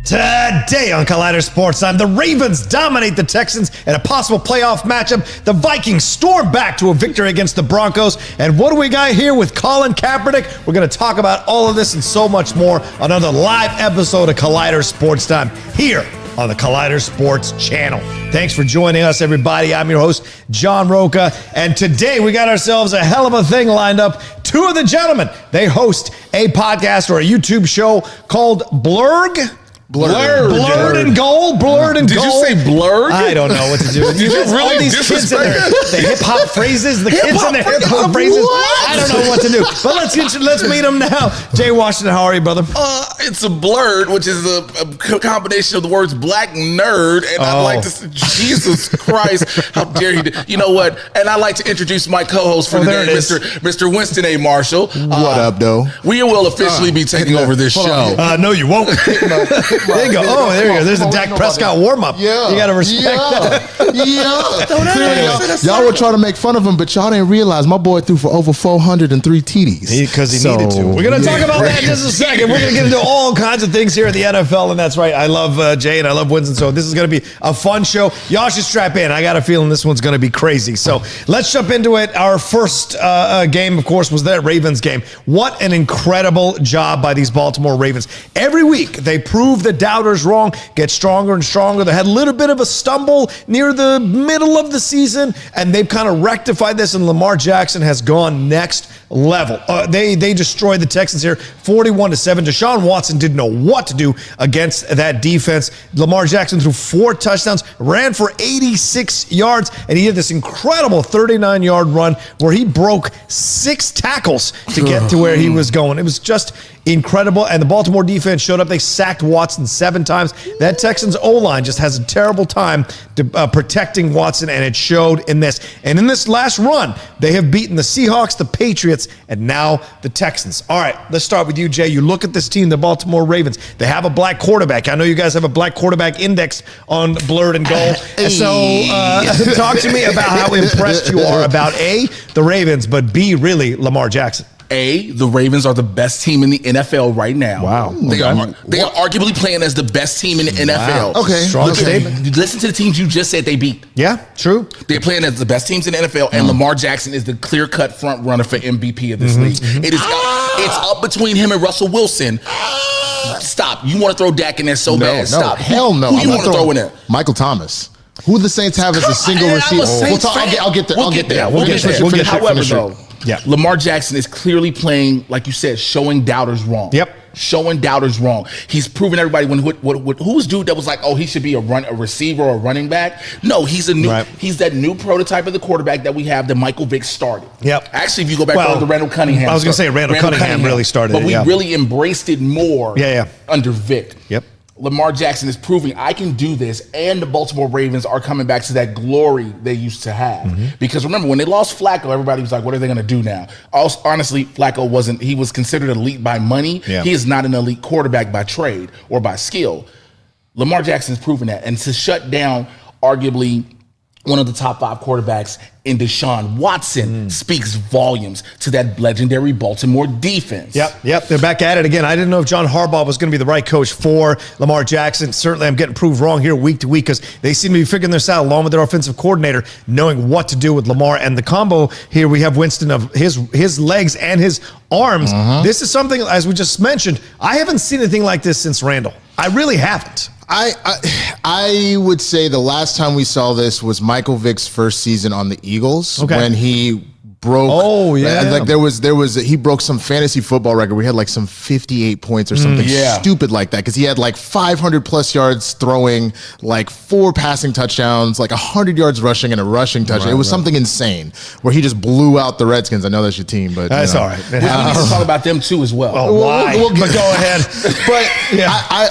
Today on Collider Sports Time, the Ravens dominate the Texans in a possible playoff matchup. The Vikings storm back to a victory against the Broncos. And what do we got here with Colin Kaepernick? We're going to talk about all of this and so much more on another live episode of Collider Sports Time here on the Collider Sports Channel. Thanks for joining us, everybody. I'm your host, John Roca, and today we got ourselves a hell of a thing lined up. Two of the gentlemen, they host a podcast or a YouTube show called Blurred and Gold. Did you say blurred? I don't know what to do. Did you really all these kids in there, the hip hop phrases, the kids in the hip hop phrases. I don't know what to do. But let's meet them now. Jay Washington, how are you, brother? It's a blurred, which is a combination of the words black nerd, and I like to say, Jesus Christ, how dare he? You know what? And I like to introduce my co-host for today, Mr. Winston A. Marshall. What up, though? We will officially be taking over this show. No, you won't. There you go. Oh, there you go. There's a Dak Prescott warm-up. Yeah. You got to respect that. Y'all were trying to make fun of him, but y'all didn't realize my boy threw for over 403 TDs. Because he needed to. We're going to talk about that in just a second. We're going to get into all kinds of things here in the NFL, and that's right. I love Jay and I love Winston, so this is going to be a fun show. Y'all should strap in. I got a feeling this one's going to be crazy. So let's jump into it. Our first game, of course, was that Ravens game. What an incredible job by these Baltimore Ravens. Every week, they prove the doubters wrong, get stronger and stronger. They had a little bit of a stumble near the middle of the season, and they've kind of rectified this, and Lamar Jackson has gone next level. They destroyed the Texans here 41-7. Deshaun Watson didn't know what to do against that defense. Lamar Jackson threw 4 touchdowns, ran for 86 yards, and he did this incredible 39-yard run where he broke 6 tackles to get to where he was going. It was just incredible, and the Baltimore defense showed up. They sacked Watson 7 times. That Texans O-line just has a terrible time protecting Watson, and it showed in this. And in this last run, they have beaten the Seahawks, the Patriots, and now the Texans. All right, let's start with you, Jay. You look at this team, the Baltimore Ravens. They have a black quarterback. I know you guys have a black quarterback index on Blurred and Gold. So talk to me about how impressed you are about A, the Ravens, but B, really, Lamar Jackson. A, the Ravens are the best team in the NFL right now. Wow. They are arguably playing as the best team in the NFL. Okay. Strong statement. Listen to the teams you just said they beat. Yeah, true. They're playing as the best teams in the NFL, and Lamar Jackson is the clear-cut front runner for MVP of this league. It's up between him and Russell Wilson. Stop. You want to throw Dak in there so bad. Stop. Hell no. Who you want to throw in there? Michael Thomas. Who the Saints have as a single receiver? I'll get there. We'll get there. However, though, yeah, Lamar Jackson is clearly playing, like you said, showing doubters wrong. Yep. Showing doubters wrong. He's proven everybody who's dude that was like, oh, he should be a receiver or a running back. No, he's that new prototype of the quarterback that we have that Michael Vick started. Yep. Actually, if you go back to Randall Cunningham. I was going to say Randall Cunningham really started but it. We really embraced it more under Vick. Yep. Lamar Jackson is proving I can do this, and the Baltimore Ravens are coming back to that glory they used to have. Because remember, when they lost Flacco, everybody was like, what are they going to do now? Honestly, Flacco he was considered elite by money. Yeah. He is not an elite quarterback by trade or by skill. Lamar Jackson has proven that. And to shut down arguably one of the top 5 quarterbacks in Deshaun Watson speaks volumes to that legendary Baltimore defense. Yep, they're back at it again. I didn't know if John Harbaugh was going to be the right coach for Lamar Jackson. Certainly, I'm getting proved wrong here week to week because they seem to be figuring this out along with their offensive coordinator, knowing what to do with Lamar. And the combo here, we have Winston of his legs and his arms. This is something, as we just mentioned, I haven't seen anything like this since Randall. I really haven't. I would say the last time we saw this was Michael Vick's first season on the Eagles when he broke. Oh yeah, like he broke some fantasy football record. We had like some 58 points or something stupid like that because he had like 500 plus yards throwing, like 4 passing touchdowns, like 100 yards rushing and a rushing touchdown. It was something insane where he just blew out the Redskins. I know that's your team, but that's all right. We need to talk about them too as well. Oh, why? But go ahead. But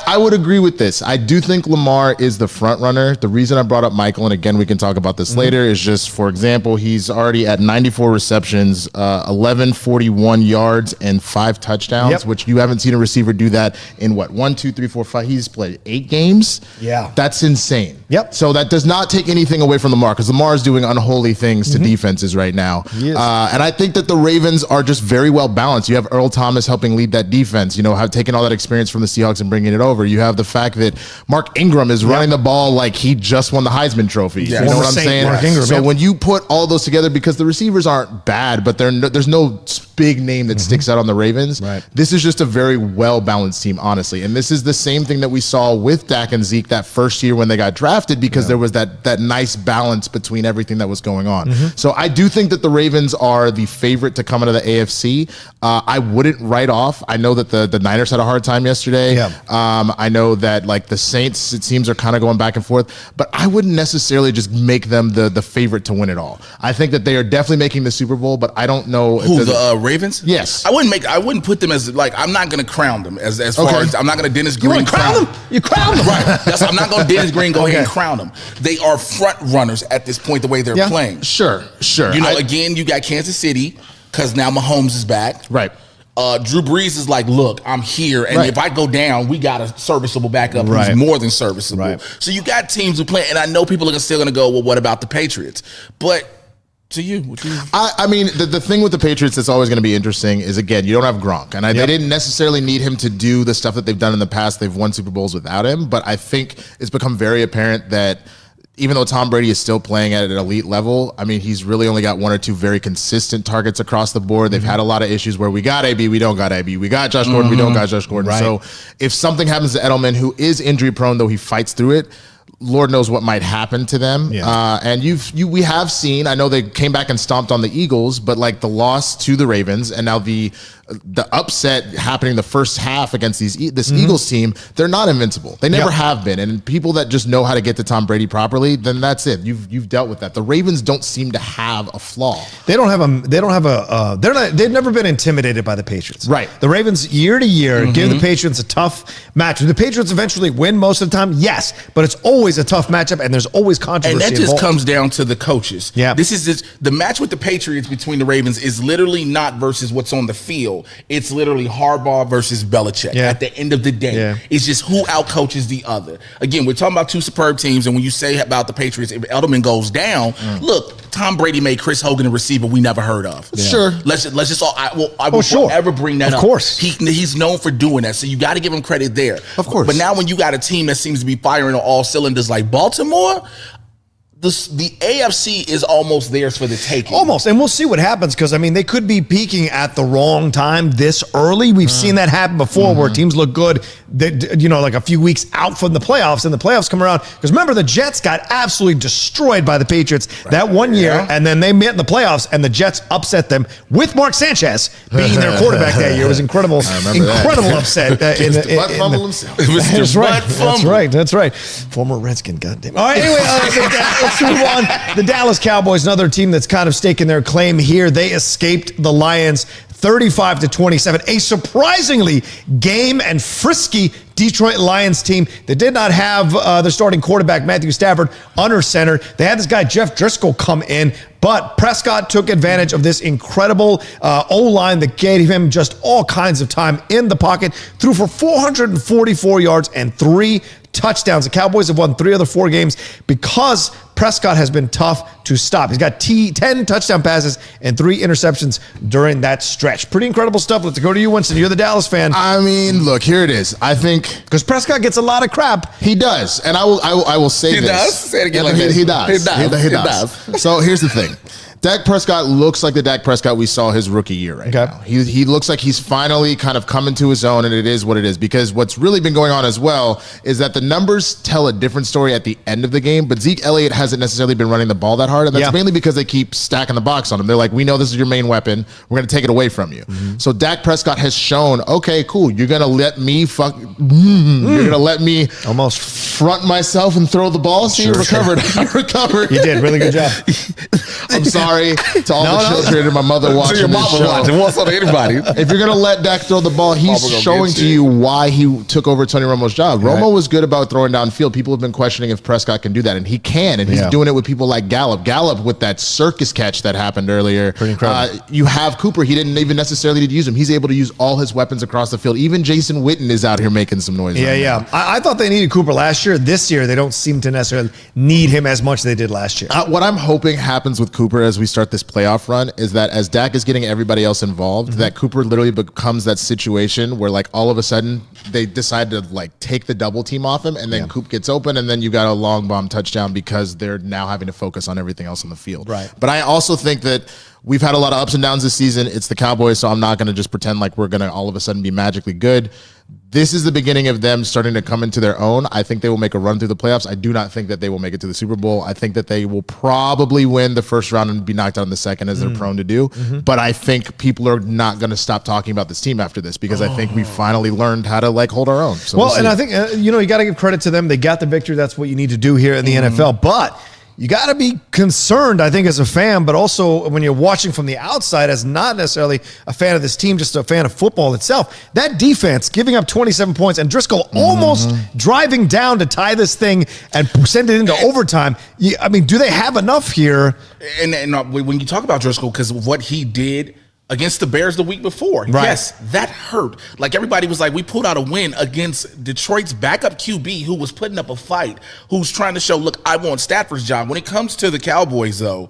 I would agree with this. I do think Lamar is the front runner. The reason I brought up Michael, and again we can talk about this later, is just, for example, he's already at 94 receptions, 1141 yards, and 5 touchdowns, which you haven't seen a receiver do that in what, 1, 2, 3, 4, 5. He's played 8 games. Yeah. That's insane. Yep. So that does not take anything away from Lamar, because Lamar is doing unholy things to defenses right now. And I think that the Ravens are just very well balanced. You have Earl Thomas helping lead that defense, have taken all that experience from the Seahawks and bringing it over. You have the fact that Mark Ingram is running the ball like he just won the Heisman Trophy. You know what I'm saying? Mark Ingram, so when you put all those together, because the receivers aren't bad, but there's no big name that sticks out on the Ravens. This is just a very well-balanced team, honestly. And this is the same thing that we saw with Dak and Zeke that first year when they got drafted, because there was that nice balance between everything that was going on. So I do think that the Ravens are the favorite to come into the AFC. I wouldn't write off. I know that the Niners had a hard time yesterday. I know that like the Saints, it seems, are kind of going back and forth, but I wouldn't necessarily just make them the favorite to win it all. I think that they are definitely making the Super Bowl, but I don't know. Who, the Ravens? Yes. I wouldn't put them as, like, I'm not going to crown them as far as, I'm not going to Dennis Green crown them. You crown them. Right. I'm not going to Dennis Green go ahead and crown them. They are front runners at this point, the way they're playing. Sure. Again, you got Kansas City, because now Mahomes is back. Right. Drew Brees is like, look, I'm here, and if I go down, we got a serviceable backup who's more than serviceable. So you got teams who play, and I know people are still going to go, well, what about the Patriots? But to you, I mean, the thing with the Patriots that's always going to be interesting is, again, you don't have Gronk, and they didn't necessarily need him to do the stuff that they've done in the past. They've won Super Bowls without him, but I think it's become very apparent that even though Tom Brady is still playing at an elite level, I mean, he's really only got 1 or 2 very consistent targets across the board. They've had a lot of issues where we got AB, we don't got AB. We got Josh Gordon, we don't got Josh Gordon. So if something happens to Edelman, who is injury prone, though he fights through it, Lord knows what might happen to them. And we have seen, I know they came back and stomped on the Eagles, but like the loss to the Ravens and now the upset happening the first half against this Eagles team, they're not invincible. They never have been. And people that just know how to get to Tom Brady properly, then that's it. You've dealt with that. The Ravens don't seem to have a flaw. They've never been intimidated by the Patriots. Right. The Ravens year to year give the Patriots a tough match. The Patriots eventually win most of the time, yes, but it's always a tough matchup, and there's always controversy. And that just comes down to the coaches. This is the match with the Patriots between the Ravens is literally not versus what's on the field. It's literally Harbaugh versus Belichick. At the end of the day, it's just who outcoaches the other. Again, we're talking about 2 superb teams, and when you say about the Patriots, if Edelman goes down, look, Tom Brady made Chris Hogan a receiver we never heard of. Sure. Let's just all. I will forever bring that up. Of course, he's known for doing that, so you got to give him credit there. Of course. But now when you got a team that seems to be firing on all cylinders like Baltimore, the AFC is almost theirs for the taking. Almost, and we'll see what happens, because I mean they could be peaking at the wrong time this early. We've seen that happen before, where teams look good, like a few weeks out from the playoffs, and the playoffs come around. Because remember, the Jets got absolutely destroyed by the Patriots that one year, and then they met in the playoffs, and the Jets upset them with Mark Sanchez being their quarterback that year. It was incredible upset. That's right. Former Redskin, goddamn. All right, anyway. Let's move on. The Dallas Cowboys, another team that's kind of staking their claim here. They escaped the Lions 35-27. A surprisingly game and frisky Detroit Lions team that did not have their starting quarterback, Matthew Stafford, under center. They had this guy, Jeff Driscoll, come in, but Prescott took advantage of this incredible O-line that gave him just all kinds of time in the pocket, threw for 444 yards and 3 touchdowns. The Cowboys have won 3 of the 4 games because Prescott has been tough to stop. He's got 10 touchdown passes and 3 interceptions during that stretch. Pretty incredible stuff. Let's go to you, Winston. You're the Dallas fan. I mean, look, here it is. I think because Prescott gets a lot of crap. He does, and I will say this. He does. Say it again. He does. So here's the thing. Dak Prescott looks like the Dak Prescott we saw his rookie year right now. He looks like he's finally kind of come into his own, and it is what it is. Because what's really been going on as well is that the numbers tell a different story at the end of the game, but Zeke Elliott hasn't necessarily been running the ball that hard, and that's mainly because they keep stacking the box on him. They're like, we know this is your main weapon. We're going to take it away from you. So Dak Prescott has shown, okay, cool, you're going to let me you're going to let me almost front myself and throw the ball. See, you recovered. You recovered. You did. Really good job. I'm sorry. sorry to all the children and my mother watching your this mama show. watching. What's up to anybody? If you're going to let Dak throw the ball, he's showing to you why he took over Tony Romo's job. Romo was good about throwing downfield. People have been questioning if Prescott can do that, and he can, and he's doing it with people like Gallup. Gallup with that circus catch that happened earlier. Pretty incredible. You have Cooper. He didn't even necessarily need to use him. He's able to use all his weapons across the field. Even Jason Witten is out here making some noise. I thought they needed Cooper last year. This year, they don't seem to necessarily need him as much as they did last year. What I'm hoping happens with Cooper as we start this playoff run is that as Dak is getting everybody else involved, that Cooper literally becomes that situation where like all of a sudden they decide to like take the double team off him, and then Coop gets open, and then you got a long bomb touchdown because they're now having to focus on everything else on the field. Right. But I also think that we've had a lot of ups and downs this season. It's the Cowboys, so I'm not going to just pretend like we're going to all of a sudden be magically good. This is the beginning of them starting to come into their own. I think they will make a run through the playoffs. I do not think that they will make it to the Super Bowl. I think that they will probably win the first round and be knocked out in the second, as they're prone to do. But I think people are not going to stop talking about this team after this, because I think we finally learned how to like hold our own. So and I think, you got to give credit to them. They got the victory. That's what you need to do here in the NFL. But you got to be concerned, I think, as a fan, but also when you're watching from the outside as not necessarily a fan of this team, just a fan of football itself. That defense giving up 27 points and Driscoll almost driving down to tie this thing and send it into overtime. Do they have enough here? And when you talk about Driscoll, because of what he did against the Bears the week before. Right. Yes, that hurt. Like everybody was like, we pulled out a win against Detroit's backup QB who was putting up a fight, who's trying to show, look, I want Stafford's job. When it comes to the Cowboys, though,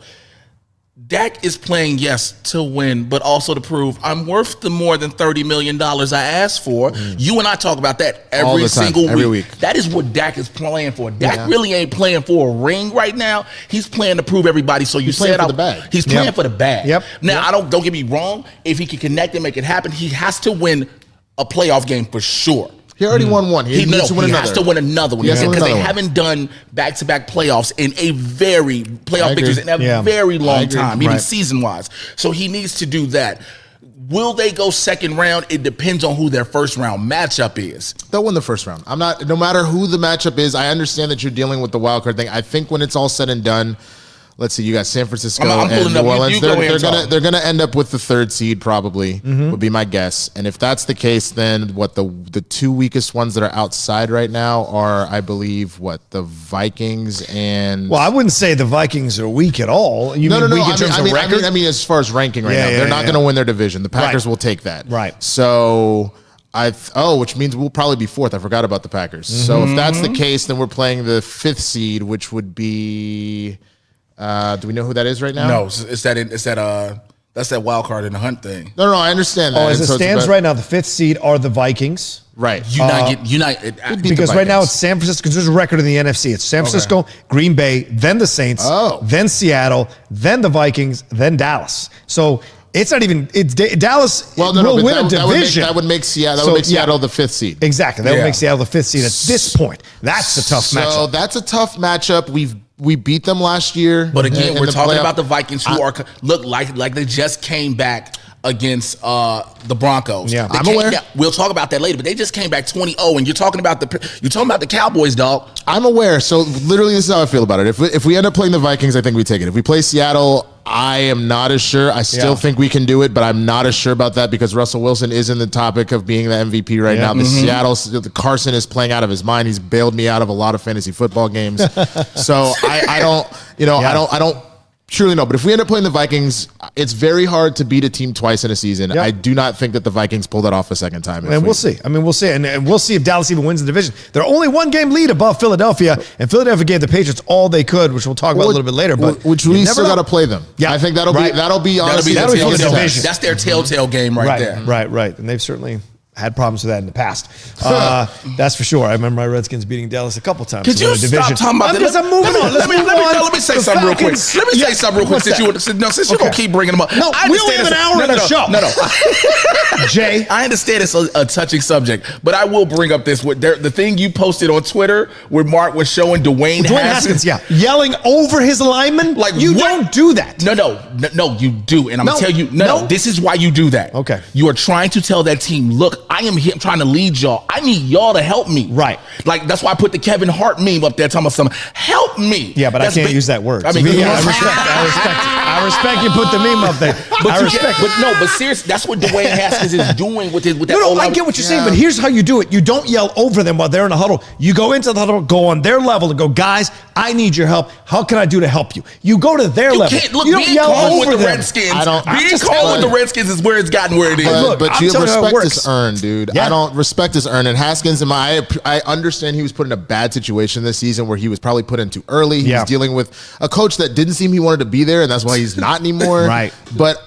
Dak is playing, yes, to win, but also to prove I'm worth the more than $30 million I asked for. You and I talk about that every single week. That is what Dak is playing for. Dak really ain't playing for a ring right now. He's playing to prove everybody. So he's playing for the bag. He's playing for the bag. Now, don't get me wrong. If he can connect and make it happen, he has to win a playoff game for sure. He already won one. He needs to win another. Has to win another one because they haven't done back-to-back playoffs in a victories in a very long time, even season-wise. So he needs to do that. Will they go second round? It depends on who their first round matchup is. They'll win the first round. No matter who the matchup is, I understand that you're dealing with the wild card thing. I think when it's all said and done, let's see, you got San Francisco and New Orleans. They're gonna end up with the third seed probably, would be my guess. And if that's the case, then the two weakest ones that are outside right now are, I believe, the Vikings and... Well, I wouldn't say the Vikings are weak at all. No. I mean, as far as ranking right now, they're not going to win their division. The Packers will take that. Right. So... which means we'll probably be fourth. I forgot about the Packers. So if that's the case, then we're playing the fifth seed, which would be... do we know who that is right now? No, that's that wild card in the hunt thing. No, I understand that. As it stands right now, the fifth seed are the Vikings. Right. Because right now it's San Francisco. Because there's a record in the NFC. It's San Francisco, Green Bay, then the Saints, then Seattle, then the Vikings, then Dallas. So it's not even. It's Dallas will win a division. That would make Seattle the fifth seed. Exactly. That would make Seattle the fifth seed at this point. That's a tough matchup. So that's a tough matchup. We beat them last year. But again, we're talking about the Vikings who look like they just came back against the Broncos. Yeah, I'm aware. We'll talk about that later, but they just came back 20-0, and you're talking about the Cowboys, dog. I'm aware. So literally, this is how I feel about it. If we end up playing the Vikings, I think we take it. If we play Seattle, I am not as sure. I still think we can do it, but I'm not as sure about that because Russell Wilson is in the topic of being the MVP right now. The Carson is playing out of his mind. He's bailed me out of a lot of fantasy football games. So I don't truly know. But if we end up playing the Vikings, it's very hard to beat a team twice in a season. I do not think that the Vikings pull that off a second time. And we'll see. We'll see. And we'll see if Dallas even wins the division. They're only one game lead above Philadelphia, and Philadelphia gave the Patriots all they could, which we'll talk about a little bit later. But which we still got to play them. Yeah, I think that'll be honestly that'll be the division. That's their telltale game right there. Right. And they've certainly had problems with that in the past. That's for sure. I remember my Redskins beating Dallas a couple times. Could you stop talking about that? Let me say something real quick. Since you're going to keep bringing them up. No, we only have an hour in the show. No. Jay. I understand it's a touching subject, but I will bring up this. The thing you posted on Twitter where Mark was showing Dwayne Haskins. Yelling over his lineman? Like, you don't do that. No, you do. And I'm going to tell you, this is why you do that. Okay. You are trying to tell that team, look, I am here trying to lead y'all. I need y'all to help me. Right. Like, that's why I put the Kevin Hart meme up there talking about something. Help me. Yeah, but I can't use that word. I mean, I respect you put the meme up there. But seriously, that's what Dwayne Haskins is doing with that. No, I get what you're saying, but here's how you do it. You don't yell over them while they're in a huddle. You go into the huddle, go on their level and go, guys, I need your help. How can I do to help you? You go to their level. You don't yell over with the Redskins. Being calm with the Redskins is where it's gotten where it is. But you respect is earned, dude. Yeah. I don't respect is earned. And Haskins, I understand he was put in a bad situation this season where he was probably put in too early. He was dealing with a coach that didn't seem he wanted to be there, and that's why he's not anymore. Right. But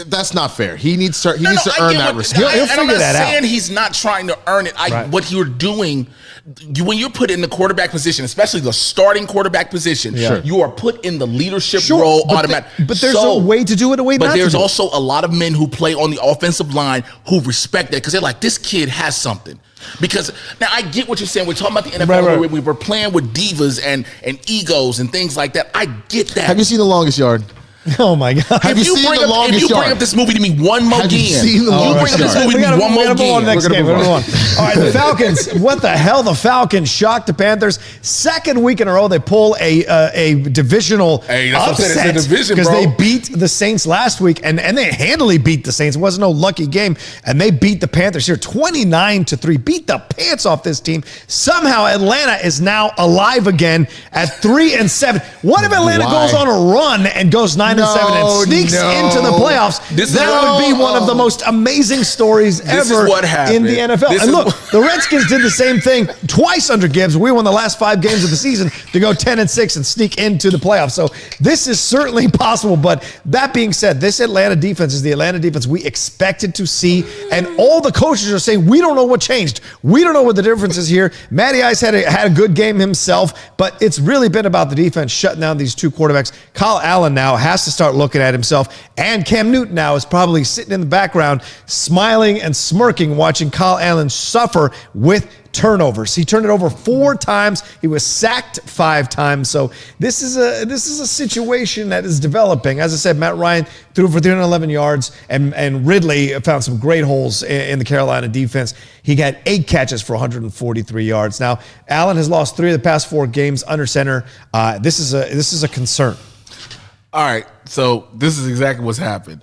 that's not fair. He needs to earn that respect. He'll figure that out. I'm not saying he's not trying to earn it. What you're doing, when you're put in the quarterback position, especially the starting quarterback position, you are put in the leadership role automatically. But there's a way to do it, But there's also a lot of men who play on the offensive line who respect that because they're like, this kid has something. Because now I get what you're saying. We're talking about the NFL where we were playing with divas and egos and things like that. I get that. Have you seen The Longest Yard? Oh my God! If you bring up this movie to me one more game, All right, the Falcons. What the hell? The Falcons shocked the Panthers. Second week in a row, they pull a divisional upset because they beat the Saints last week, and they handily beat the Saints. It wasn't no lucky game, and they beat the Panthers here 29-3. Beat the pants off this team. Somehow Atlanta is now alive again at 3-7. What if Atlanta goes on a run and goes 9-7 and sneaks into the playoffs? That would be one of the most amazing stories ever in the NFL. And look, the Redskins did the same thing twice under Gibbs. We won the last 5 games of the season to go 10-6 and sneak into the playoffs. So this is certainly possible. But that being said, this Atlanta defense is the Atlanta defense we expected to see. And all the coaches are saying, we don't know what changed. We don't know what the difference is here. Matty Ice had a good game himself, but it's really been about the defense shutting down these 2 quarterbacks. Kyle Allen now has to start looking at himself, and Cam Newton now is probably sitting in the background smiling and smirking watching Kyle Allen suffer with turnovers. He turned it over 4 times. He was sacked 5 times. So this is a situation that is developing. As I said, Matt Ryan threw for 311 yards, and Ridley found some great holes in the Carolina defense. He got 8 catches for 143 yards. Now, Allen has lost 3 of the past 4 games under center. This is a concern. All right, so this is exactly what's happened.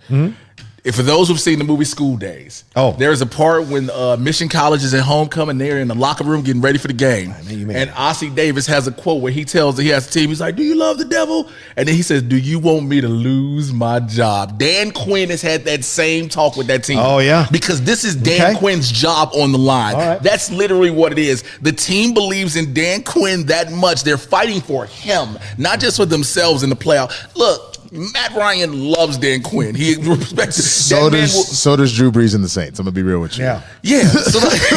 If for those who've seen the movie School Days, there's a part when Mission College is at homecoming. They're in the locker room getting ready for the game. And Ossie Davis has a quote where he tells that he has a team. He's like, do you love the devil? And then he says, do you want me to lose my job? Dan Quinn has had that same talk with that team. Oh, yeah. Because this is Dan Quinn's job on the line. Right. That's literally what it is. The team believes in Dan Quinn that much. They're fighting for him, not just for themselves in the playoff. Look, Matt Ryan loves Dan Quinn. He respects so does Drew Brees and the Saints. I'm gonna be real with you. Yeah. So let's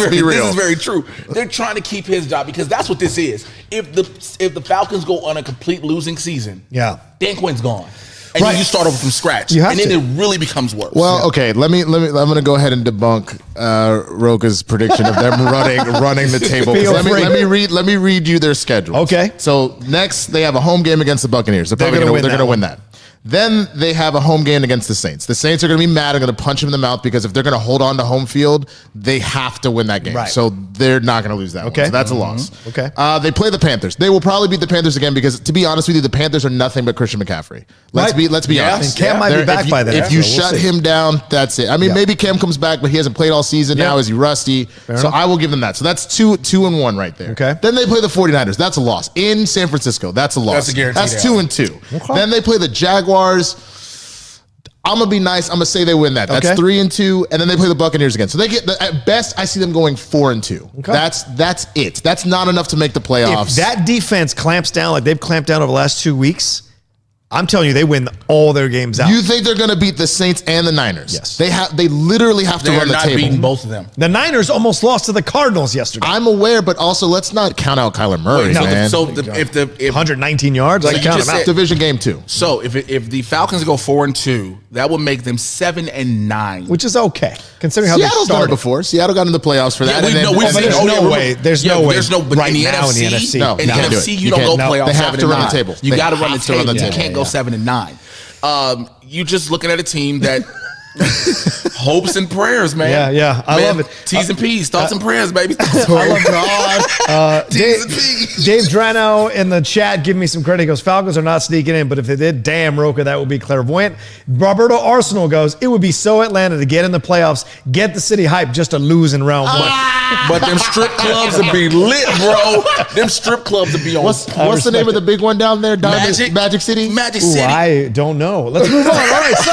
be real. This is very true. They're trying to keep his job because that's what this is. If the Falcons go on a complete losing season, Dan Quinn's gone. And then you start over from scratch. And then it really becomes worse. Well, okay, let me I'm gonna go ahead and debunk Roka's prediction of them running the table. Let me read you their schedule. Okay. So next they have a home game against the Buccaneers. They're gonna win that. Then they have a home game against the Saints. The Saints are going to be mad and going to punch them in the mouth because if they're going to hold on to home field, they have to win that game. Right. So they're not going to lose that one. So that's a loss. Okay. They play the Panthers. They will probably beat the Panthers again because, to be honest with you, the Panthers are nothing but Christian McCaffrey. Let's be honest. And Cam might be back by then. If you shut him down, that's it. I mean, maybe Cam comes back, but he hasn't played all season now. Is he rusty? Fair enough. I will give them that. So that's 2-1 right there. Okay. Then they play the 49ers. That's a loss. In San Francisco. That's a loss. That's a guarantee. That's 2-2. Okay. Then they play the Jaguars. I'm gonna be nice. I'm gonna say they win that. That's 3-2, and then they play the Buccaneers again. So they get at best. I see them going 4-2. Okay. That's it. That's not enough to make the playoffs. If that defense clamps down like they've clamped down over the last 2 weeks, I'm telling you, they win all their games out. You think they're going to beat the Saints and the Niners? Yes. They literally have to run the table. They're not beating both of them. The Niners almost lost to the Cardinals yesterday. I'm aware, but also let's not count out Kyler Murray, man. So if 119 yards, I count him out. Division game 2. So if the Falcons go 4-2, that would make them 7-9, which is okay considering how Seattle's they started done it before. Seattle got in the playoffs for that. There's no way. There's no way. But right in the now NFC, in the NFC, no, in the NFC, you don't go playoffs. They have to run the table. You got to run the table. You can't go 7-9. You're just looking at a team that Hopes and prayers, man. Yeah. I love it. T's and P's, thoughts and prayers, baby. I love it. Dave Drano in the chat giving me some credit. He goes, Falcons are not sneaking in, but if they did, damn, Roka, that would be clairvoyant. Roberto Arsenal goes, it would be so Atlanta to get in the playoffs, get the city hype just to lose in round one. But them strip clubs would be lit, bro. Them strip clubs would be on. What's the name of the big one down there? Magic City? Magic City. I don't know. Let's move on. All right, so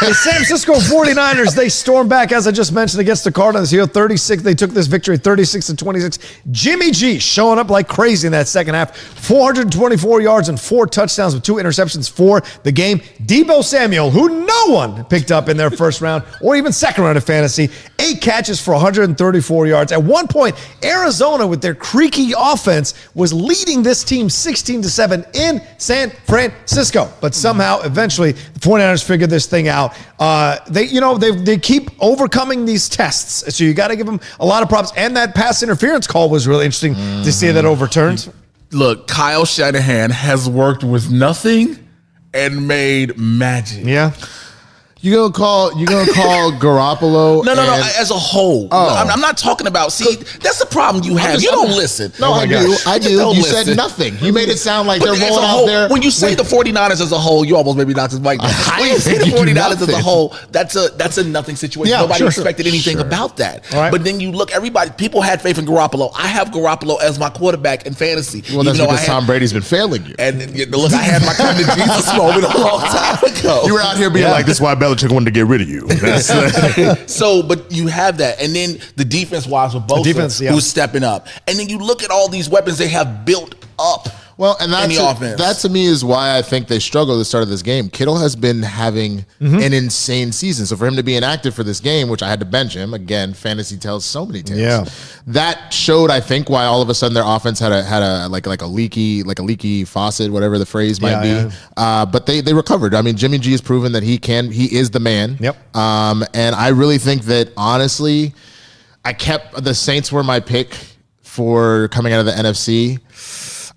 the San Francisco 49ers, they stormed back, as I just mentioned, against the Cardinals here. 36. They took this victory 36-26. Jimmy G showing up like crazy in that second half. 424 yards and 4 touchdowns with 2 interceptions for the game. Deebo Samuel, who no one picked up in their first round or even second round of fantasy, 8 catches for 134 yards. At one point, Arizona, with their creaky offense, was leading this team 16-7 in San Francisco. But somehow, eventually, the 49ers figured this thing out. They keep overcoming these tests, so you got to give them a lot of props. And that pass interference call was really interesting to see that overturned. Look, Kyle Shanahan has worked with nothing and made magic. Yeah. You gonna call Garoppolo? No. As a whole, I'm not talking about. See, that's the problem you have. You don't listen. No, I do. You said nothing. You made it sound like they're rolling out there. When you say the 49ers as a whole, you almost maybe knocked his mic down. When you say the 49ers as a whole, that's a nothing situation. Yeah, Nobody expected anything about that. Right. But then you look, people had faith in Garoppolo. I have Garoppolo as my quarterback in fantasy. Well, that's because Tom Brady's been failing you. And look, I had my come to Jesus moment a long time ago. You were out here being like, this is why Belichick wanted to get rid of you. So, but you have that. And then the defense-wise with Bosa, who's stepping up. And then you look at all these weapons they have built up. Well, and that to me is why I think they struggled at the start of this game. Kittle has been having an insane season. So for him to be inactive for this game, which I had to bench him, again, fantasy tells so many tales. Yeah. That showed, I think, why all of a sudden their offense had a leaky faucet, whatever the phrase might be. Yeah. But they recovered. I mean, Jimmy G has proven that he is the man. Yep. And I really think that, honestly, the Saints were my pick for coming out of the NFC.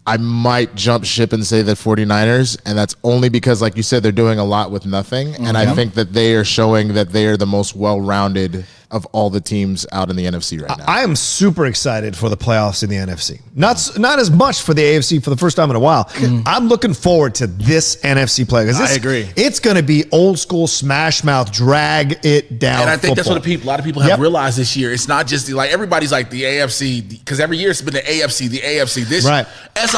I might jump ship and say that 49ers, and that's only because, like you said, they're doing a lot with nothing. And I think that they are showing that they are the most well-rounded of all the teams out in the NFC right now. I am super excited for the playoffs in the NFC. Not as much for the AFC for the first time in a while. I'm looking forward to this NFC play. I agree. It's going to be old school smash mouth, drag it down. And I think that's what a lot of people have realized this year. It's not just like everybody's like the AFC, because every year it's been the AFC. This right. As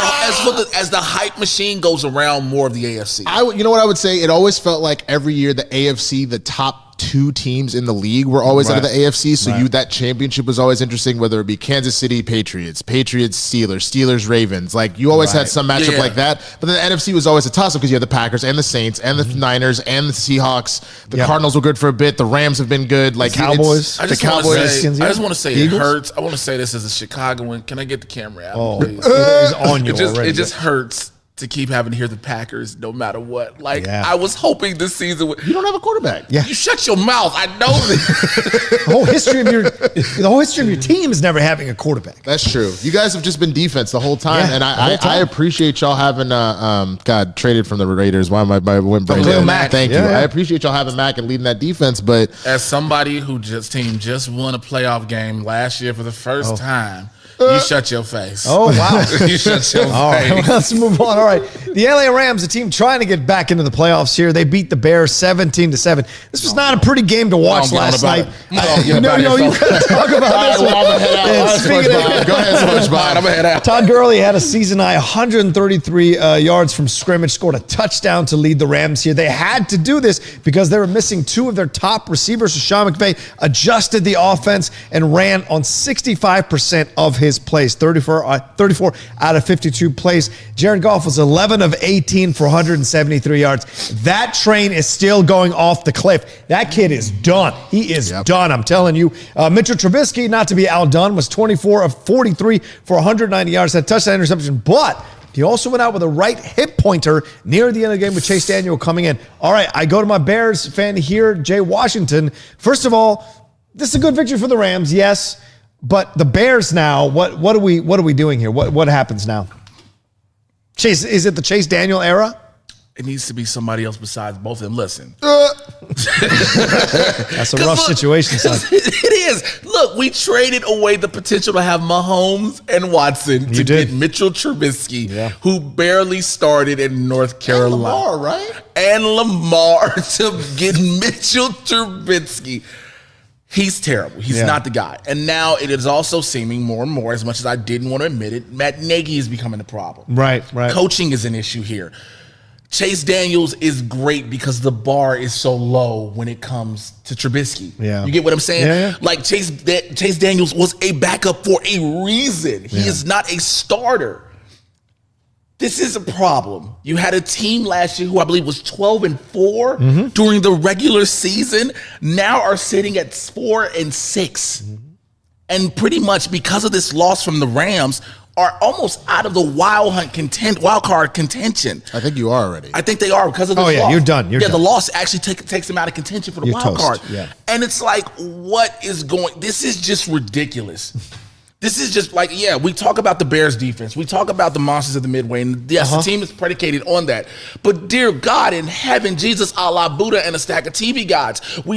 the hype machine goes around more of the AFC. You know what I would say? It always felt like every year the AFC, the top 2 teams in the league were always out of the AFC, so that championship was always interesting, whether it be Kansas City Patriots, Steelers Ravens. Like, you always had some matchup like that. But then the NFC was always a toss-up because you had the Packers and the Saints and the Niners and the Seahawks. The Cardinals were good for a bit. The Rams have been good. Like, Cowboys. I just want to say it hurts. I want to say this as a Chicagoan. Can I get the camera out, please? It just hurts to keep having to hear the Packers no matter what. Like, I was hoping this season you don't have a quarterback. Yeah. You shut your mouth. I know this. The whole history of your team is never having a quarterback. That's true. You guys have just been defense the whole time. And I appreciate y'all having traded from the Raiders. Why am I went brain Mack? Thank you. I appreciate y'all having Mack and leading that defense, but as somebody who just won a playoff game last year for the first time, you shut your face. Oh, wow. You shut your face. All right, let's move on. All right. The LA Rams, the team trying to get back into the playoffs here. They beat the Bears 17-7. This was not a pretty game to watch last night. You got to talk about this. Go ahead, SpongeBob. I'm going to head out. Todd Gurley had a season-high 133 yards from scrimmage, scored a touchdown to lead the Rams here. They had to do this because they were missing 2 of their top receivers. So Sean McVay adjusted the offense and ran on 65% of his plays, 34 out of 52 plays. Jared Goff was 11 of 18 for 173 yards. That train is still going off the cliff. That kid is done. He is done, I'm telling you. Mitchell Trubisky, not to be outdone, was 24 of 43 for 190 yards. That touchdown interception, but he also went out with a right hip pointer near the end of the game with Chase Daniel coming in. All right, I go to my Bears fan here, Jay Washington. First of all, this is a good victory for the Rams, yes. But the Bears now, what are we doing here? What happens now? Chase, is it the Chase Daniel era? It needs to be somebody else besides both of them. Listen, That's a rough situation, son. It is. Look, we traded away the potential to have Mahomes and Watson to get Mitchell Trubisky, who barely started in North Carolina. And Lamar, right? And Lamar to get Mitchell Trubisky. He's terrible. He's not the guy. And now it is also seeming more and more, as much as I didn't want to admit it, Matt Nagy is becoming the problem. Right. Coaching is an issue here. Chase Daniels is great because the bar is so low when it comes to Trubisky. Yeah. You get what I'm saying? Yeah. Like Chase Daniels was a backup for a reason. He is not a starter. This is a problem. You had a team last year who I believe was 12-4 during the regular season, now are sitting at 4-6. And pretty much because of this loss from the Rams, are almost out of the wild card contention. I think you are already. I think they are because of this loss. You're done. You're done. The loss actually takes them out of contention for the wild card. Yeah. And it's like, what is going? This is just ridiculous. This is just like, we talk about the Bears defense. We talk about the monsters of the Midway. And yes, the team is predicated on that. But dear God in heaven, Jesus, Allah, Buddha, and a stack of TV gods. We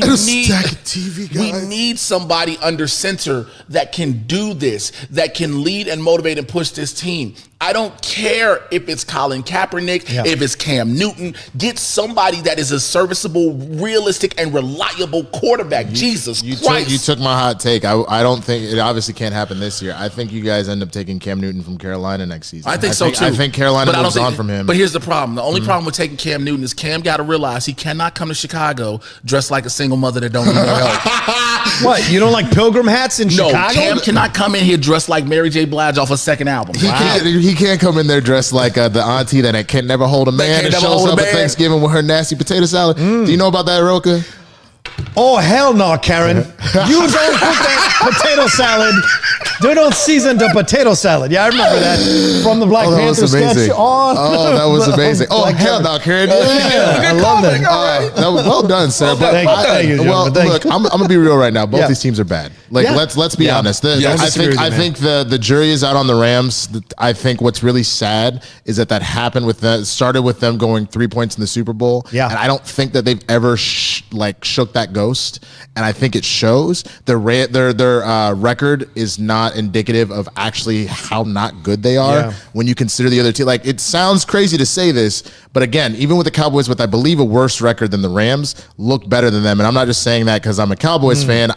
need somebody under center that can do this, that can lead and motivate and push this team. I don't care if it's Colin Kaepernick, if it's Cam Newton. Get somebody that is a serviceable, realistic, and reliable quarterback. Jesus Christ. You took my hot take. I don't think it obviously can't happen this year. I think you guys end up taking Cam Newton from Carolina next season. I think so too. I think Carolina moves on from him. But here's the problem. The only problem with taking Cam Newton is Cam got to realize he cannot come to Chicago dressed like a single mother that don't need no help. What? You don't like pilgrim hats in Chicago? No, Cam cannot come in here dressed like Mary J. Blige off her second album. He can't come in there dressed like the auntie that can never hold a man and shows up at Thanksgiving with her nasty potato salad. Do you know about that, Roka? Oh, hell no, Karen. You don't put that potato salad. They don't season the potato salad. Yeah, I remember that from the Black Panther sketch. That was amazing. Oh, hell no, Karen. I love that. Well done, sir. Thank you, look, I'm going to be real right now. Both these teams are bad. Like, let's be honest. I think the jury is out on the Rams. I think what's really sad is that happened with them. Started with them going 3 points in the Super Bowl. Yeah. And I don't think that they've ever shook that ghost. And I think it shows. Their record is not indicative of actually how not good they are when you consider the other team. Like, it sounds crazy to say this, but again, even with the Cowboys with, I believe, a worse record than the Rams, look better than them. And I'm not just saying that because I'm a Cowboys fan.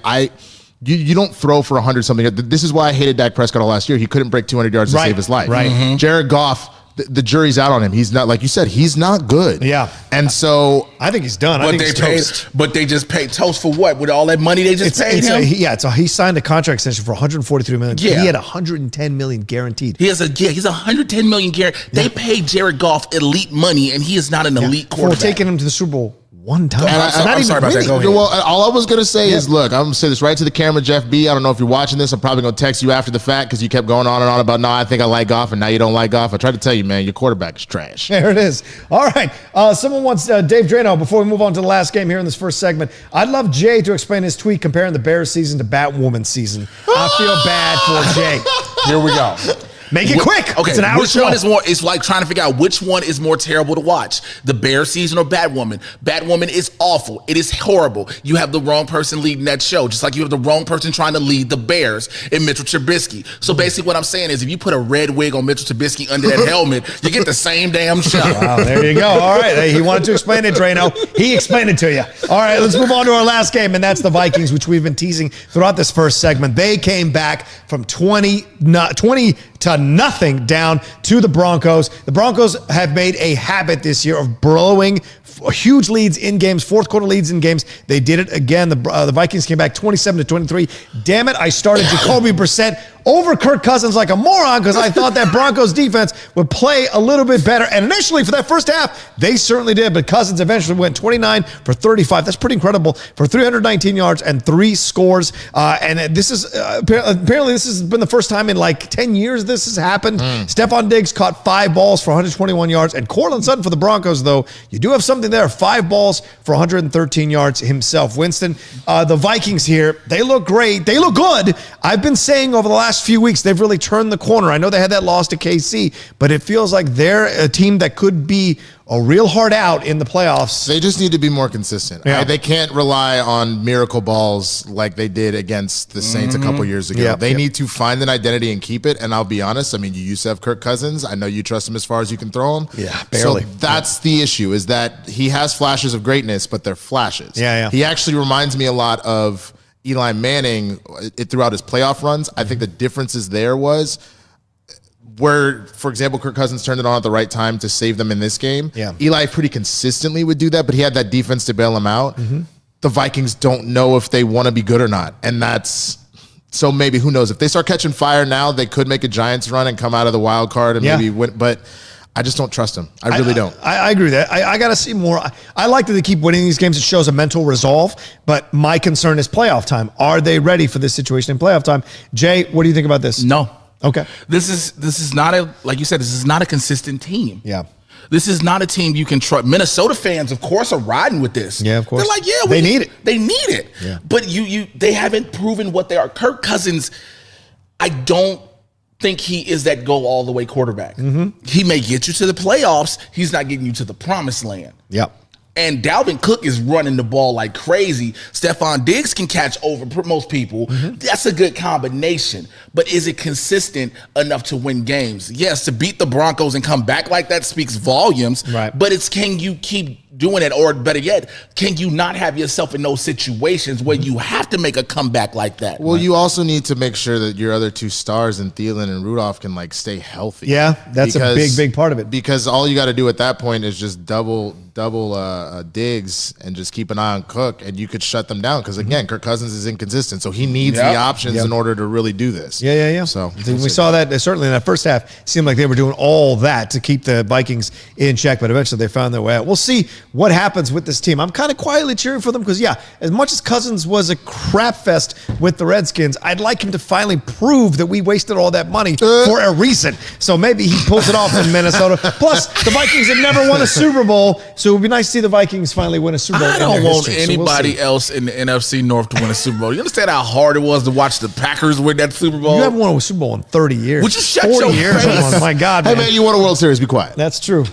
You don't throw for 100-something. This is why I hated Dak Prescott all last year. He couldn't break 200 yards to save his life. Right. Jared Goff, the jury's out on him. He's not, like you said, he's not good. Yeah. And so I think he's done. But they just paid Toast for what? With all that money they just paid him? He signed a contract extension for $143 million. Yeah. He had $110 million guaranteed. He's $110 million guaranteed. They paid Jared Goff elite money, and he is not an elite quarterback. For taking him to the Super Bowl one time. I'm sorry about that. Go ahead. Well, all I was going to say is, look, I'm going to say this right to the camera, Jeff B. I don't know if you're watching this. I'm probably going to text you after the fact because you kept going on and on about, no, I think I like Goff, and now you don't like Goff. I tried to tell you, man, your quarterback is trash. There it is. All right. Someone wants Dave Drano, before we move on to the last game here in this first segment, I'd love Jay to explain his tweet comparing the Bears season to Batwoman season. I feel bad for Jay. Here we go. Make it quick. Okay, it's an hour which show. one is more? It's like trying to figure out which one is more terrible to watch: the Bear season or Batwoman. Batwoman is awful. It is horrible. You have the wrong person leading that show, just like you have the wrong person trying to lead the Bears in Mitchell Trubisky. So basically, what I'm saying is, if you put a red wig on Mitchell Trubisky under that helmet, you get the same damn show. Wow, there you go. All right, hey, he wanted to explain it, Drano. He explained it to you. All right, let's move on to our last game, and that's the Vikings, which we've been teasing throughout this first segment. They came back from 20 to nothing down to the Broncos. The Broncos have made a habit this year of blowing huge leads in games, fourth quarter leads in games. They did it again. The Vikings came back 27-23. Damn it, I started Jacoby Brissett over Kirk Cousins like a moron because I thought that Broncos defense would play a little bit better. And initially for that first half, they certainly did, but Cousins eventually went 29 for 35. That's pretty incredible for 319 yards and 3 scores. And this is apparently this has been the first time in like 10 years this has happened. Stephon Diggs caught 5 balls for 121 yards. And Courtland Sutton for the Broncos, though, you do have something there. 5 balls for 113 yards himself. Winston, the Vikings here, they look great. They look good. I've been saying over the last few weeks, they've really turned the corner. I know they had that loss to KC, but it feels like they're a team that could be a real hard out in the playoffs. They just need to be more consistent. Yeah. They can't rely on miracle balls like they did against the Saints a couple years ago. Yep. They need to find an identity and keep it. And I'll be honest, I mean, you used to have Kirk Cousins. I know you trust him as far as you can throw him. Yeah, barely. So that's the issue, is that he has flashes of greatness, but they're flashes. Yeah. He actually reminds me a lot of Eli Manning throughout his playoff runs. I think the differences there was where, for example, Kirk Cousins turned it on at the right time to save them in this game. Yeah. Eli pretty consistently would do that, but he had that defense to bail him out. Mm-hmm. The Vikings don't know if they want to be good or not. And that's, so maybe, who knows? If they start catching fire now, they could make a Giants run and come out of the wild card and maybe win. But I just don't trust him. I really don't. I agree with that. I got to see more. I like that they keep winning these games. It shows a mental resolve. But my concern is playoff time. Are they ready for this situation in playoff time? Jay, what do you think about this? No. Okay. This is not a, like you said, this is not a consistent team. Yeah. This is not a team you can trust. Minnesota fans, of course, are riding with this. Yeah, of course. They're like, yeah, they need it. They need it. Yeah. But they haven't proven what they are. Kirk Cousins, I don't think he is that go all the way quarterback. He may get you to the playoffs. He's not getting you to the promised land. Yep. And Dalvin Cook is running the ball like crazy. Stephon Diggs can catch over most people. That's a good combination. But is it consistent enough to win games? Yes, to beat the Broncos and come back like that speaks volumes. Right. But it's, can you keep doing it? Or better yet, can you not have yourself in those situations where you have to make a comeback like that? Well, you also need to make sure that your other two stars in Thielen and Rudolph can like stay healthy. Yeah, that's a big part of it. Because all you got to do at that point is just double Diggs and just keep an eye on Cook, and you could shut them down. Because again, Kirk Cousins is inconsistent, so he needs the options in order to really do this. Yeah. So we saw that certainly in that first half. It seemed like they were doing all that to keep the Vikings in check, but eventually they found their way out. We'll see what happens with this team. I'm kind of quietly cheering for them because, as much as Cousins was a crap fest with the Redskins, I'd like him to finally prove that we wasted all that money for a reason. So maybe he pulls it off in Minnesota. Plus, the Vikings have never won a Super Bowl, so it would be nice to see the Vikings finally win a Super Bowl. I don't want anybody else in the NFC North to win a Super Bowl. You understand how hard it was to watch the Packers win that Super Bowl? You haven't won a Super Bowl in 30 years. Would you shut 40 your years? face? Oh my God, Hey, man. man, you won a World Series. Be quiet. That's true.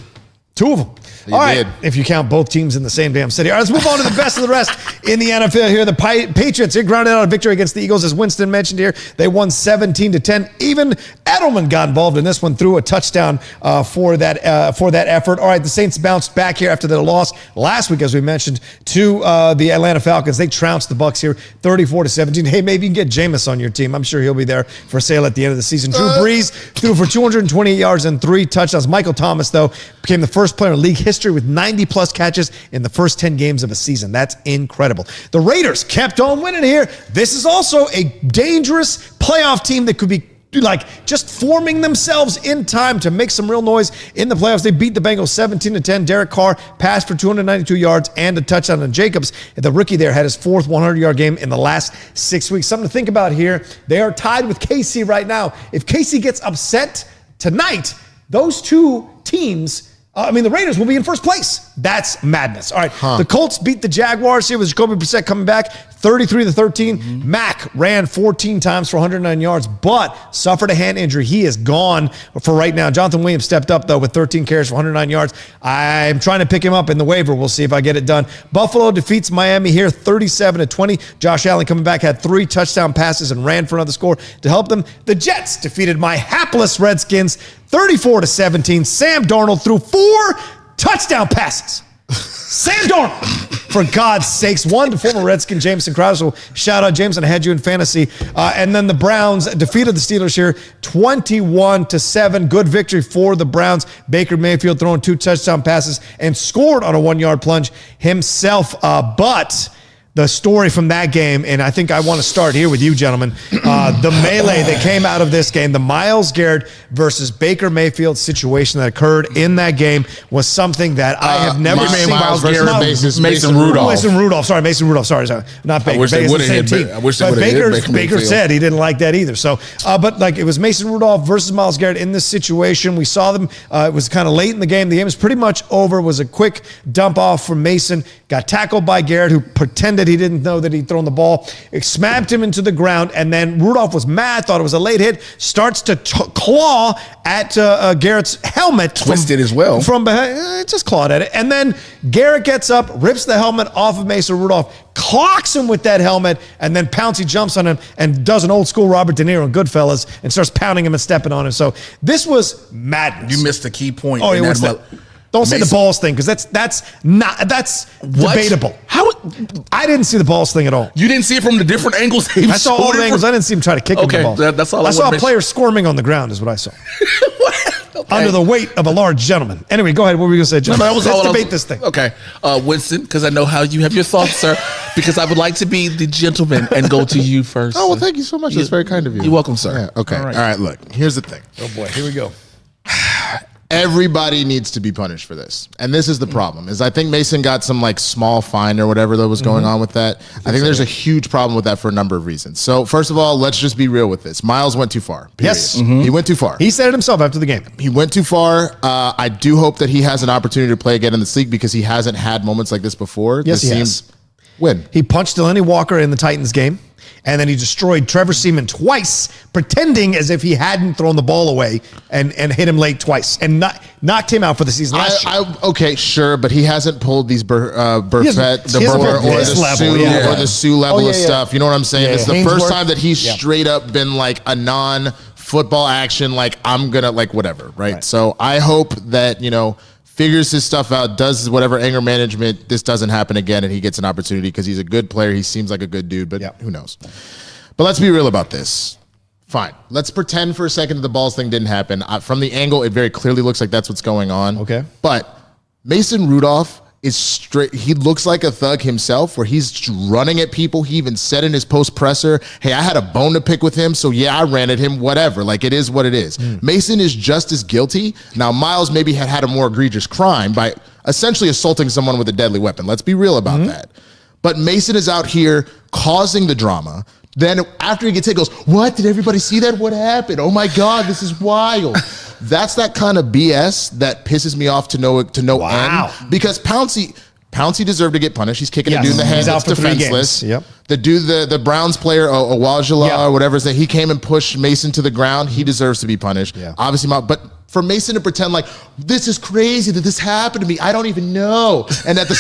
Two of them. You All right, did. if you count both teams in the same damn city. All right, let's move on to the best of the rest in the NFL here. The Patriots, they grounded out a victory against the Eagles, as Winston mentioned here. They won 17-10. Even Edelman got involved in this one, threw a touchdown for that effort. All right, the Saints bounced back here after their loss last week, as we mentioned, to the Atlanta Falcons. They trounced the Bucs here, 34-17. Hey, maybe you can get Jameis on your team. I'm sure he'll be there for sale at the end of the season. Drew Brees threw for 228 yards and 3 touchdowns. Michael Thomas, though, became the first player in league history with 90-plus catches in the first 10 games of a season. That's incredible. The Raiders kept on winning here. This is also a dangerous playoff team that could be like just forming themselves in time to make some real noise in the playoffs. They beat the Bengals 17-10. Derek Carr passed for 292 yards and a touchdown. And Jacobs, the rookie there, had his fourth 100-yard game in the last 6 weeks. Something to think about here. They are tied with KC right now. If KC gets upset tonight, those two teams, the Raiders will be in first place. That's madness. All right, The Colts beat the Jaguars here with Jacoby Brissett coming back 33-13. Mack ran 14 times for 109 yards, but suffered a hand injury. He is gone for right now. Jonathan Williams stepped up, though, with 13 carries for 109 yards. I'm trying to pick him up in the waiver. We'll see if I get it done. Buffalo defeats Miami here 37-20. Josh Allen coming back had 3 touchdown passes and ran for another score to help them. The Jets defeated my hapless Redskins 34-17. Sam Darnold threw 4 touchdown passes. Sam Darnold, for God's sakes. One to former Redskin Jameson Crowder. So shout out, Jameson. I had you in fantasy. And then the Browns defeated the Steelers here 21-7. Good victory for the Browns. Baker Mayfield throwing 2 touchdown passes and scored on a 1-yard plunge himself. But the story from that game, and I think I want to start here with you, gentlemen. The melee that came out of this game, the Myles Garrett versus Baker Mayfield situation that occurred in that game was something that I have never seen. Myles Garrett versus Mason Rudolph. Mason Rudolph. Sorry. Not Baker. I wish they would have hit. I wish they would have hit Baker said he didn't like that either. So, but like it was Mason Rudolph versus Myles Garrett in this situation. We saw them. It was kind of late in the game. The game was pretty much over. It was a quick dump off from Mason. Got tackled by Garrett, who pretended blinded. He didn't know that he'd thrown the ball. It smacked him into the ground, and then Rudolph was mad, thought it was a late hit, starts to claw at Garrett's helmet. Twisted as well. From behind, just clawed at it. And then Garrett gets up, rips the helmet off of Mason Rudolph, clocks him with that helmet, and then Pouncey jumps on him and does an old school Robert De Niro in Goodfellas and starts pounding him and stepping on him. So this was madness. You missed a key point. Oh, what's that? Don't say the balls thing, because that's debatable. How? I didn't see the balls thing at all. You didn't see it from the different angles? I saw all the angles. I didn't see him try to kick him the ball. That's all I saw a player squirming on the ground is what I saw. Okay. Under the weight of a large gentleman. Anyway, go ahead. What were you going to say, John? No, that was Let's debate this thing. Okay. Winston, because I know how you have your thoughts, sir, because I would like to be the gentleman and go to you first. Oh, well, thank you so much. That's very kind of you. You're welcome, sir. Yeah, okay. All right, look. Here's the thing. Oh, boy. Here we go. Everybody needs to be punished for this. And this is the problem, is I think Mason got some like small fine or whatever that was going on with that. I think there's a huge problem with that for a number of reasons. So first of all, let's just be real with this. Miles went too far. Period. Yes. He went too far. He said it himself after the game. He went too far. I do hope that he has an opportunity to play again in this league because he hasn't had moments like this before. Yes, he has. When? He punched Delaney Walker in the Titans game. And then he destroyed Trevor Seaman twice, pretending as if he hadn't thrown the ball away and hit him late twice and knocked him out for the season last year. Okay, sure, but he hasn't pulled these Burfett or the Sue level of stuff. You know what I'm saying? It's the first time that he's straight up been like a non-football action, like I'm going to like whatever, right? So I hope that, figures his stuff out, does whatever anger management, this doesn't happen again, and he gets an opportunity because he's a good player. He seems like a good dude, but who knows? But let's be real about this. Fine. Let's pretend for a second that the balls thing didn't happen. From the angle, it very clearly looks like that's what's going on. Okay. But Mason Rudolph is straight. He looks like a thug himself where he's running at people. He even said in his post presser, hey, I had a bone to pick with him. So yeah, I ran at him, whatever. Like it is what it is. Mason is just as guilty. Now, Miles maybe had a more egregious crime by essentially assaulting someone with a deadly weapon. Let's be real about that. But Mason is out here causing the drama. Then after he gets hit, goes, what? Did everybody see that? What happened? Oh my God, this is wild. That's that kind of BS that pisses me off to no end. Because Pouncey deserved to get punished. He's kicking a dude in the head. That's defenseless. Yep. The dude, the Browns player, Owajala or whatever, he came and pushed Mason to the ground. He deserves to be punished. Yeah. Obviously, but for Mason to pretend like this is crazy that this happened to me, I don't even know, and at the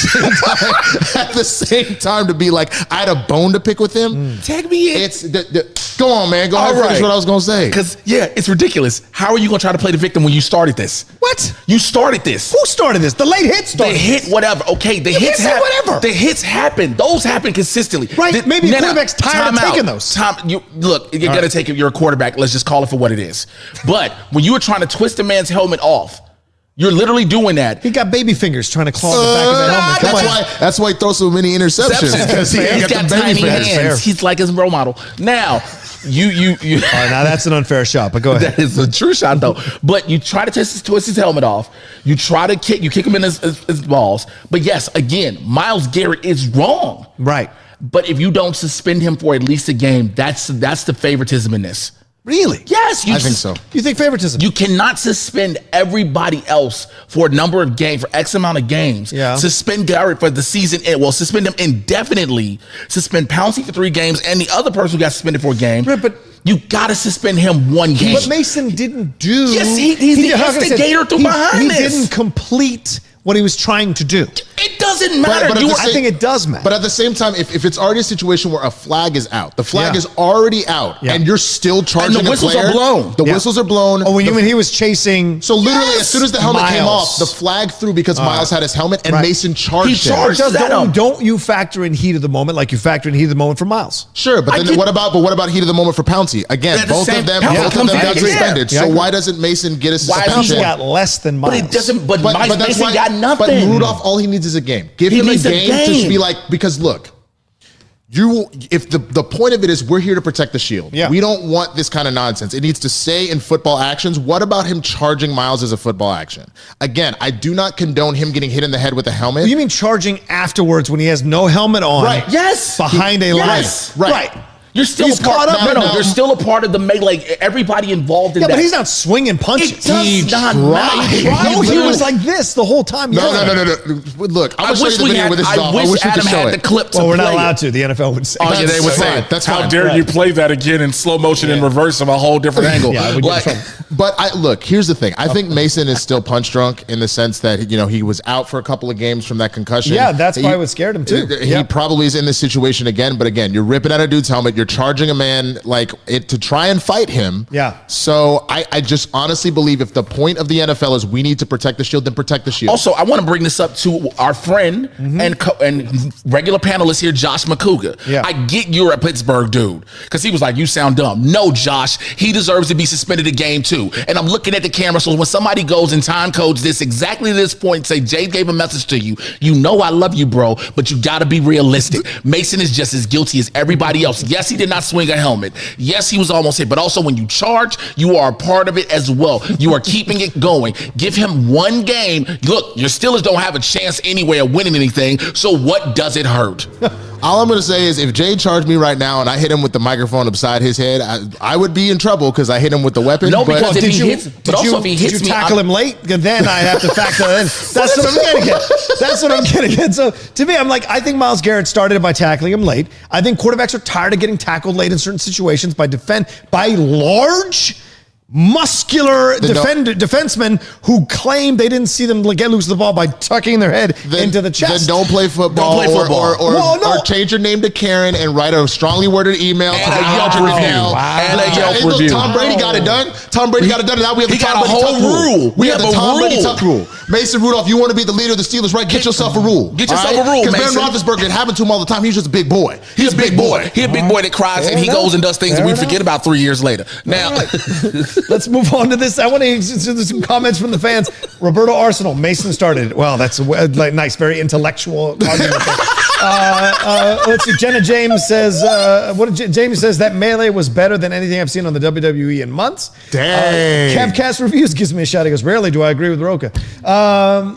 same time, to be like I had a bone to pick with him. Tag me in. It's go on, man. Go ahead. Finish what I was gonna say. Because it's ridiculous. How are you gonna try to play the victim when you started this? What? You started this. Who started this? The late hit started. The hit, whatever. Okay, the hits happen. Whatever. The hits happen. Those happen consistently. Right. Maybe the quarterback's tired of taking those. You're gonna take it. You're a quarterback. Let's just call it for what it is. But when you were trying to twist a man's helmet off, you're literally doing that. He got baby fingers trying to claw the back of the helmet. That's why he throws so many interceptions. Because he's got tiny hands. He's like his role model. Now, you. All right, now that's an unfair shot, but go ahead. That is a true shot, though. But you try to twist his helmet off. You try to kick him in his balls. But yes, again, Myles Garrett is wrong. Right. But if you don't suspend him for at least a game, that's the favoritism in this. Really? Yes. I think so. You think favoritism? You cannot suspend everybody else for a number of games, for X amount of games. Yeah. Suspend Garrett for the season. Well, suspend him indefinitely. Suspend Pouncey for 3 games and the other person who got suspended for a game. Right, but you got to suspend him 1 game. But Mason didn't do. Yes, he's the instigator behind this. He didn't complete what he was trying to do. It doesn't matter. I think it does matter. But at the same time, if it's already a situation where a flag is out, the flag is already out, and you're still charging and the whistles are blown. The whistles are blown. Oh, when he was chasing. So literally, as soon as the helmet came off, the flag threw because Miles had his helmet, and Mason charged him. Don't you factor in heat of the moment like you factor in heat of the moment for Miles? Sure, but then what about heat of the moment for Pouncey? Again, both of them got suspended. So why doesn't Mason get a suspension? Why he got less than Miles? But it doesn't. But Mason got nothing. But Rudolph, all he needs is a game. Give him a game to be like, because look, if the point of it is we're here to protect the shield. Yeah. We don't want this kind of nonsense. It needs to stay in football actions. What about him charging Miles as a football action? Again, I do not condone him getting hit in the head with a helmet. You mean charging afterwards when he has no helmet on? Right. Yes. Behind a line. Right. You're still He's a part. caught up. No, you're still a part of the like everybody involved in that. Yeah, but he's not swinging punches. It does not matter. No, he was like this the whole time. No. Look, I wish we had. I wish Adam had the clip. Well, we're not allowed to. The NFL would say. Oh yeah, they would say it. That's how fine. dare you play that again in slow motion in reverse of a whole different angle. Yeah, but look, here's the thing. I think Mason is still punch drunk in the sense that he was out for a couple of games from that concussion. Yeah, that's probably what scared him too. He probably is in this situation again. But again, you're ripping out a dude's helmet. You're charging a man like it to try and fight him. Yeah. So I just honestly believe if the point of the NFL is we need to protect the shield, then protect the shield. Also, I want to bring this up to our friend and regular panelist here, Josh McCouga. Yeah. I get you're a Pittsburgh dude because he was like, you sound dumb. No, Josh, he deserves to be suspended a game too. And I'm looking at the camera, so when somebody goes and time codes this exactly to this point, say Jay gave a message to you. You know I love you, bro, but you got to be realistic. Mason is just as guilty as everybody else. Yes, he did not swing a helmet. Yes, he was almost hit, but also when you charge, you are a part of it as well. You are keeping it going. Give him one game. Look, your Steelers don't have a chance anyway of winning anything, so what does it hurt? All I'm going to say is if Jay charged me right now and I hit him with the microphone upside his head, I would be in trouble because I hit him with the weapon. No, because if he hits, but also if he hits me, did you tackle him late? Then I have to factor in. That's what I'm getting at. That's what I'm getting at. So to me, I'm like, I think Myles Garrett started it by tackling him late. I think quarterbacks are tired of getting tackled late in certain situations by large, muscular defensemen who claim they didn't see them get loose the ball by tucking their head into the chest. Then don't play football, or change your name to Karen and write a strongly worded email and a Yelp review. And a Yelp review. Tom Brady got it done. Now we have the Tom Brady Tuck rule. We have the Tom Brady Tuck rule. Mason Rudolph, you want to be the leader of the Steelers, right? Get yourself a rule. Get yourself a rule, Mason. Because Ben Roethlisberger, it happened to him all the time. He's just a big boy. He's a big boy. He's a big boy that cries and he goes and does things that we forget about 3 years later. Now, let's move on to this. I want to see some comments from the fans. Roberto Arsenal, Mason started. Well, that's nice, very intellectual argument. Let's see. Jenna James says, James says that melee was better than anything I've seen on the WWE in months. Dang. Cavcast Reviews gives me a shout. He goes, rarely do I agree with Roca.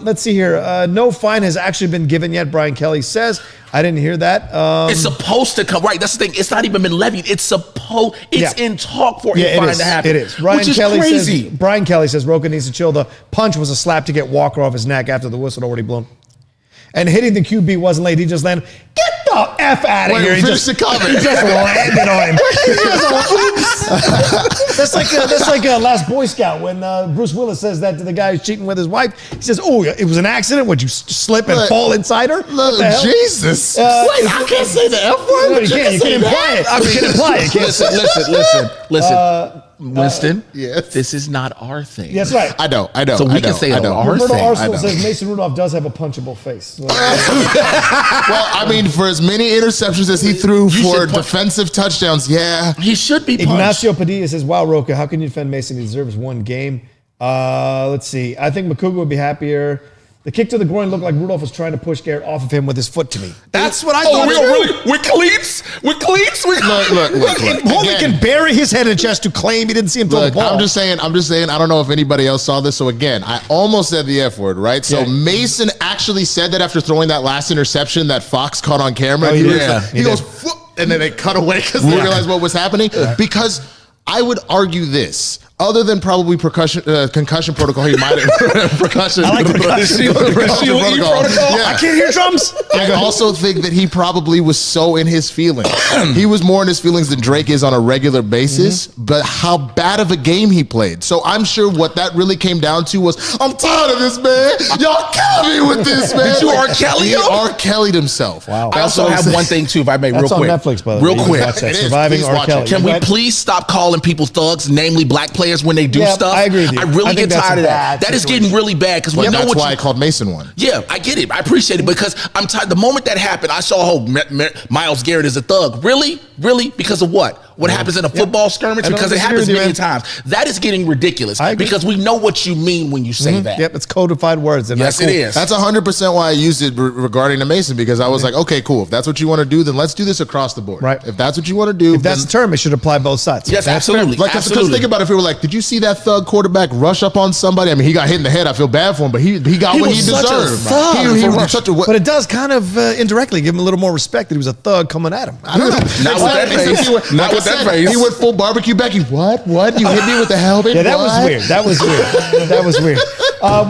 Let's see here. No fine has actually been given yet, Brian Kelly says. I didn't hear that. It's supposed to come. Right, that's the thing. It's not even been levied. It's in talk for a fine to happen. It is. Which is crazy. Brian Kelly says Roca needs to chill. The punch was a slap to get Walker off his neck after the whistle had already blown. And hitting the QB wasn't late. He just landed. Get the F out of here. He just landed on him. That's like a Last Boy Scout when Bruce Willis says that to the guy who's cheating with his wife. He says, "Oh, it was an accident. Would you slip and fall inside her?" Jesus. Wait, I can't say the F word. No, you can't. You can imply it. You can imply it. Listen. Winston, yes. This is not our thing. That's right. I know. So we can say our Roberto thing. Arsenal says Mason Rudolph does have a punchable face. Well, I mean, for as many interceptions as he threw for defensive touchdowns, yeah. He should be punched. Ignacio Padilla says, wow, Roca, how can you defend Mason? He deserves one game. Let's see. I think McCougar would be happier. The kick to the groin looked like Rudolph was trying to push Garrett off of him with his foot to me. That's what I thought. With cleats? With cleats? Look. Holy can bury his head in chest to claim he didn't see him throw the ball. I'm just saying, I don't know if anybody else saw this. So again, I almost said the F word, right? So Mason actually said that after throwing that last interception that Fox caught on camera. Oh, he goes, and then they cut away because they realized what was happening. Because I would argue this. Other than probably concussion protocol, he might have percussion. I like the concussion protocol. Yeah. I can't hear drums. I also think that he probably was so in his feelings. He was more in his feelings than Drake is on a regular basis, but how bad of a game he played. So I'm sure what that really came down to was, I'm tired of this, man. Y'all killing me with this, man. Did you R. Kelly? He R. Kelly'd himself. Wow. I also have one thing, too, if I may, real quick. That's on Netflix, by the way. Real quick. Surviving R. Kelly. Can we please stop calling people thugs, namely black players, when they do stuff? I agree with you. I really get tired of that. That is getting really bad because we know that's why I called Mason one. Yeah, I get it. I appreciate it because I'm tired. The moment that happened, I saw Myles Garrett is a thug. Really? Because of what? what happens in a football skirmish? Because it happens many times. That is getting ridiculous because we know what you mean when you say that. Yep, it's codified words. Yes, it is. That's 100% why I used it regarding the Mason, because I was like, okay, cool. If that's what you want to do, then let's do this across the board. Right. If that's what you want to do, if that's the term, it should apply both sides. Yes, absolutely. Like, because think about it, if we were like, did you see that thug quarterback rush up on somebody? I mean, he got hit in the head. I feel bad for him, but he got what he deserved. He was such a. But it does kind of indirectly give him a little more respect that he was a thug coming at him. I don't know. Not with that face. Not with that face. He went full barbecue Becky. What? You hit me with the helmet? Yeah, that was weird. That was weird.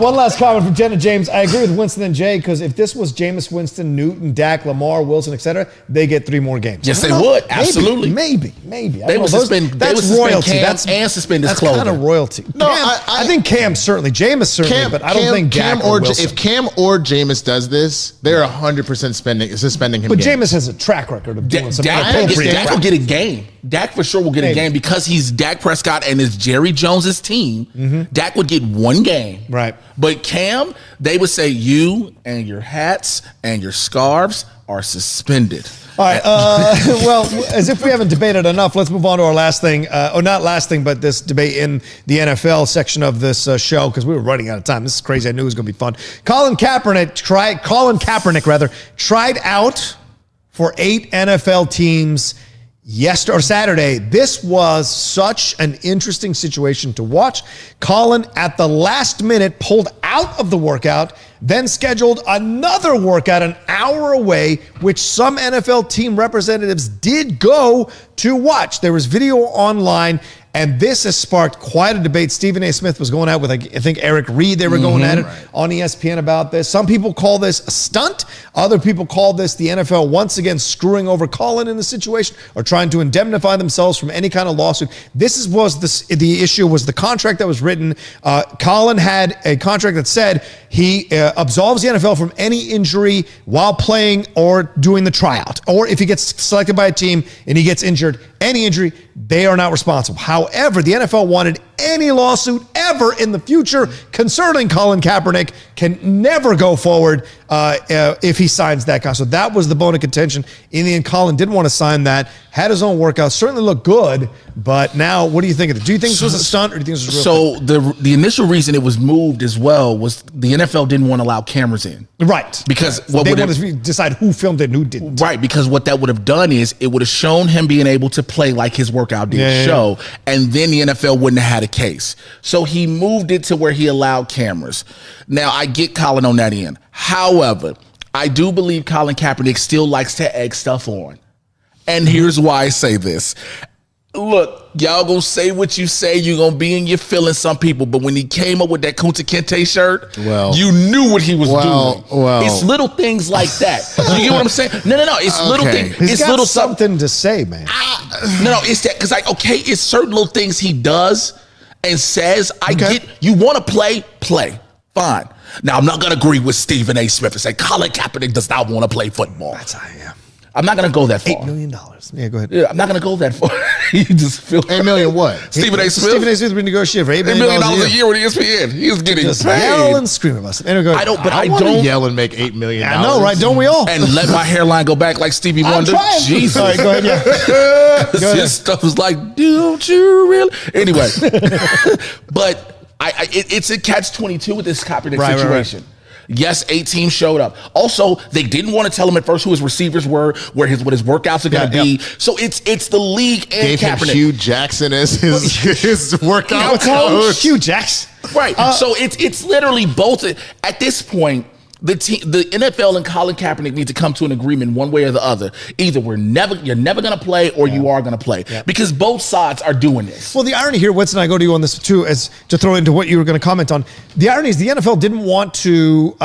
One last comment from Jenna James. I agree with Winston and Jay, because if this was Jameis Winston, Newton, Dak, Lamar, Wilson, etc., they get 3 more games. Yes, they would. Absolutely. Maybe. They would suspend. That's royalty. Cam and suspend his clothing. That's kind of royalty. No, I think Cam certainly. Jameis certainly, but I don't think Dak or Wilson. If Cam or Jameis does this, they're 100% suspending him. But Jameis has a track record of doing something. Dak will get a game. Dak for sure will get a game because he's Dak Prescott and it's Jerry Jones's team. Dak would get 1 game. Right. But Cam, they would say you and your hats and your scarves are suspended. All right. Well, as if we haven't debated enough, let's move on to our last thing. Or not last thing, but this debate in the NFL section of this show, because we were running out of time. This is crazy. I knew it was going to be fun. Colin Kaepernick tried out for 8 NFL teams Saturday. This was such an interesting situation to watch. Colin, at the last minute, pulled out of the workout, then scheduled another workout an hour away, which some NFL team representatives did go to watch. There was video online, and this has sparked quite a debate. Stephen A. Smith was going out with, I think, Eric Reed. They were going at it on ESPN about this. Some people call this a stunt. Other people call this the NFL once again screwing over Colin in the situation or trying to indemnify themselves from any kind of lawsuit. The issue was the contract that was written. Colin had a contract that said he absolves the NFL from any injury while playing or doing the tryout. Or if he gets selected by a team and he gets injured, any injury, they are not responsible. However, the NFL wanted any lawsuit ever in the future concerning Colin Kaepernick can never go forward if he signs that contract. So that was the bone of contention. In the end, Colin didn't want to sign that, had his own workout, certainly looked good, but now what do you think of it? Do you think this was a stunt or do you think this was real? So the initial reason it was moved as well was the NFL didn't want to allow cameras in. Right. Because they wanted to decide who filmed it and who didn't. Right, because what that would have done is it would have shown him being able to play like his workout did show, and then the NFL wouldn't have had a case. So he moved it to where he allowed cameras. Now, I get Colin on that end. However, I do believe Colin Kaepernick still likes to egg stuff on. And here's why I say this. Look, y'all gonna say what you say. You're gonna be in your feelings, some people. But when he came up with that Kunta Kinte shirt, you knew what he was doing. It's little things like that. You get what I'm saying? No. It's little things. He's it's got little something to say, man. No. It's that because it's certain little things he does and says. I get you want to play, fine. Now I'm not gonna agree with Stephen A. Smith and say Colin Kaepernick does not want to play football. That's how I am. I'm not going to go that far. $8 million. Yeah, go ahead. Yeah, I'm not going to go that far. You just feel $8 million what? Stephen A. Smith. Stephen A. Smith renegotiated for $8 million a year with ESPN. He's getting just paid. Yell and scream about it. Anyway, I don't yell and make $8 million. I know, right? Don't we all? And let my hairline go back like Stevie Wonder. Jesus. All right, go ahead. Yeah. His stuff was like, don't you really? Anyway, but it's a catch-22 with this Kaepernick situation. Right. Yes, 8 teams showed up. Also, they didn't want to tell him at first who his receivers were, what his workouts are going to be. So it's the league and gave Kaepernick. Him Hugh Jackson as his workout coach. Hugh Jackson. Right. So it's literally both. At this point, the NFL and Colin Kaepernick need to come to an agreement one way or the other. Either you're never going to play or you are going to play because both sides are doing this. Well, the irony here, Winston, I go to you on this too, as to throw into what you were going to comment on. The irony is the NFL didn't want to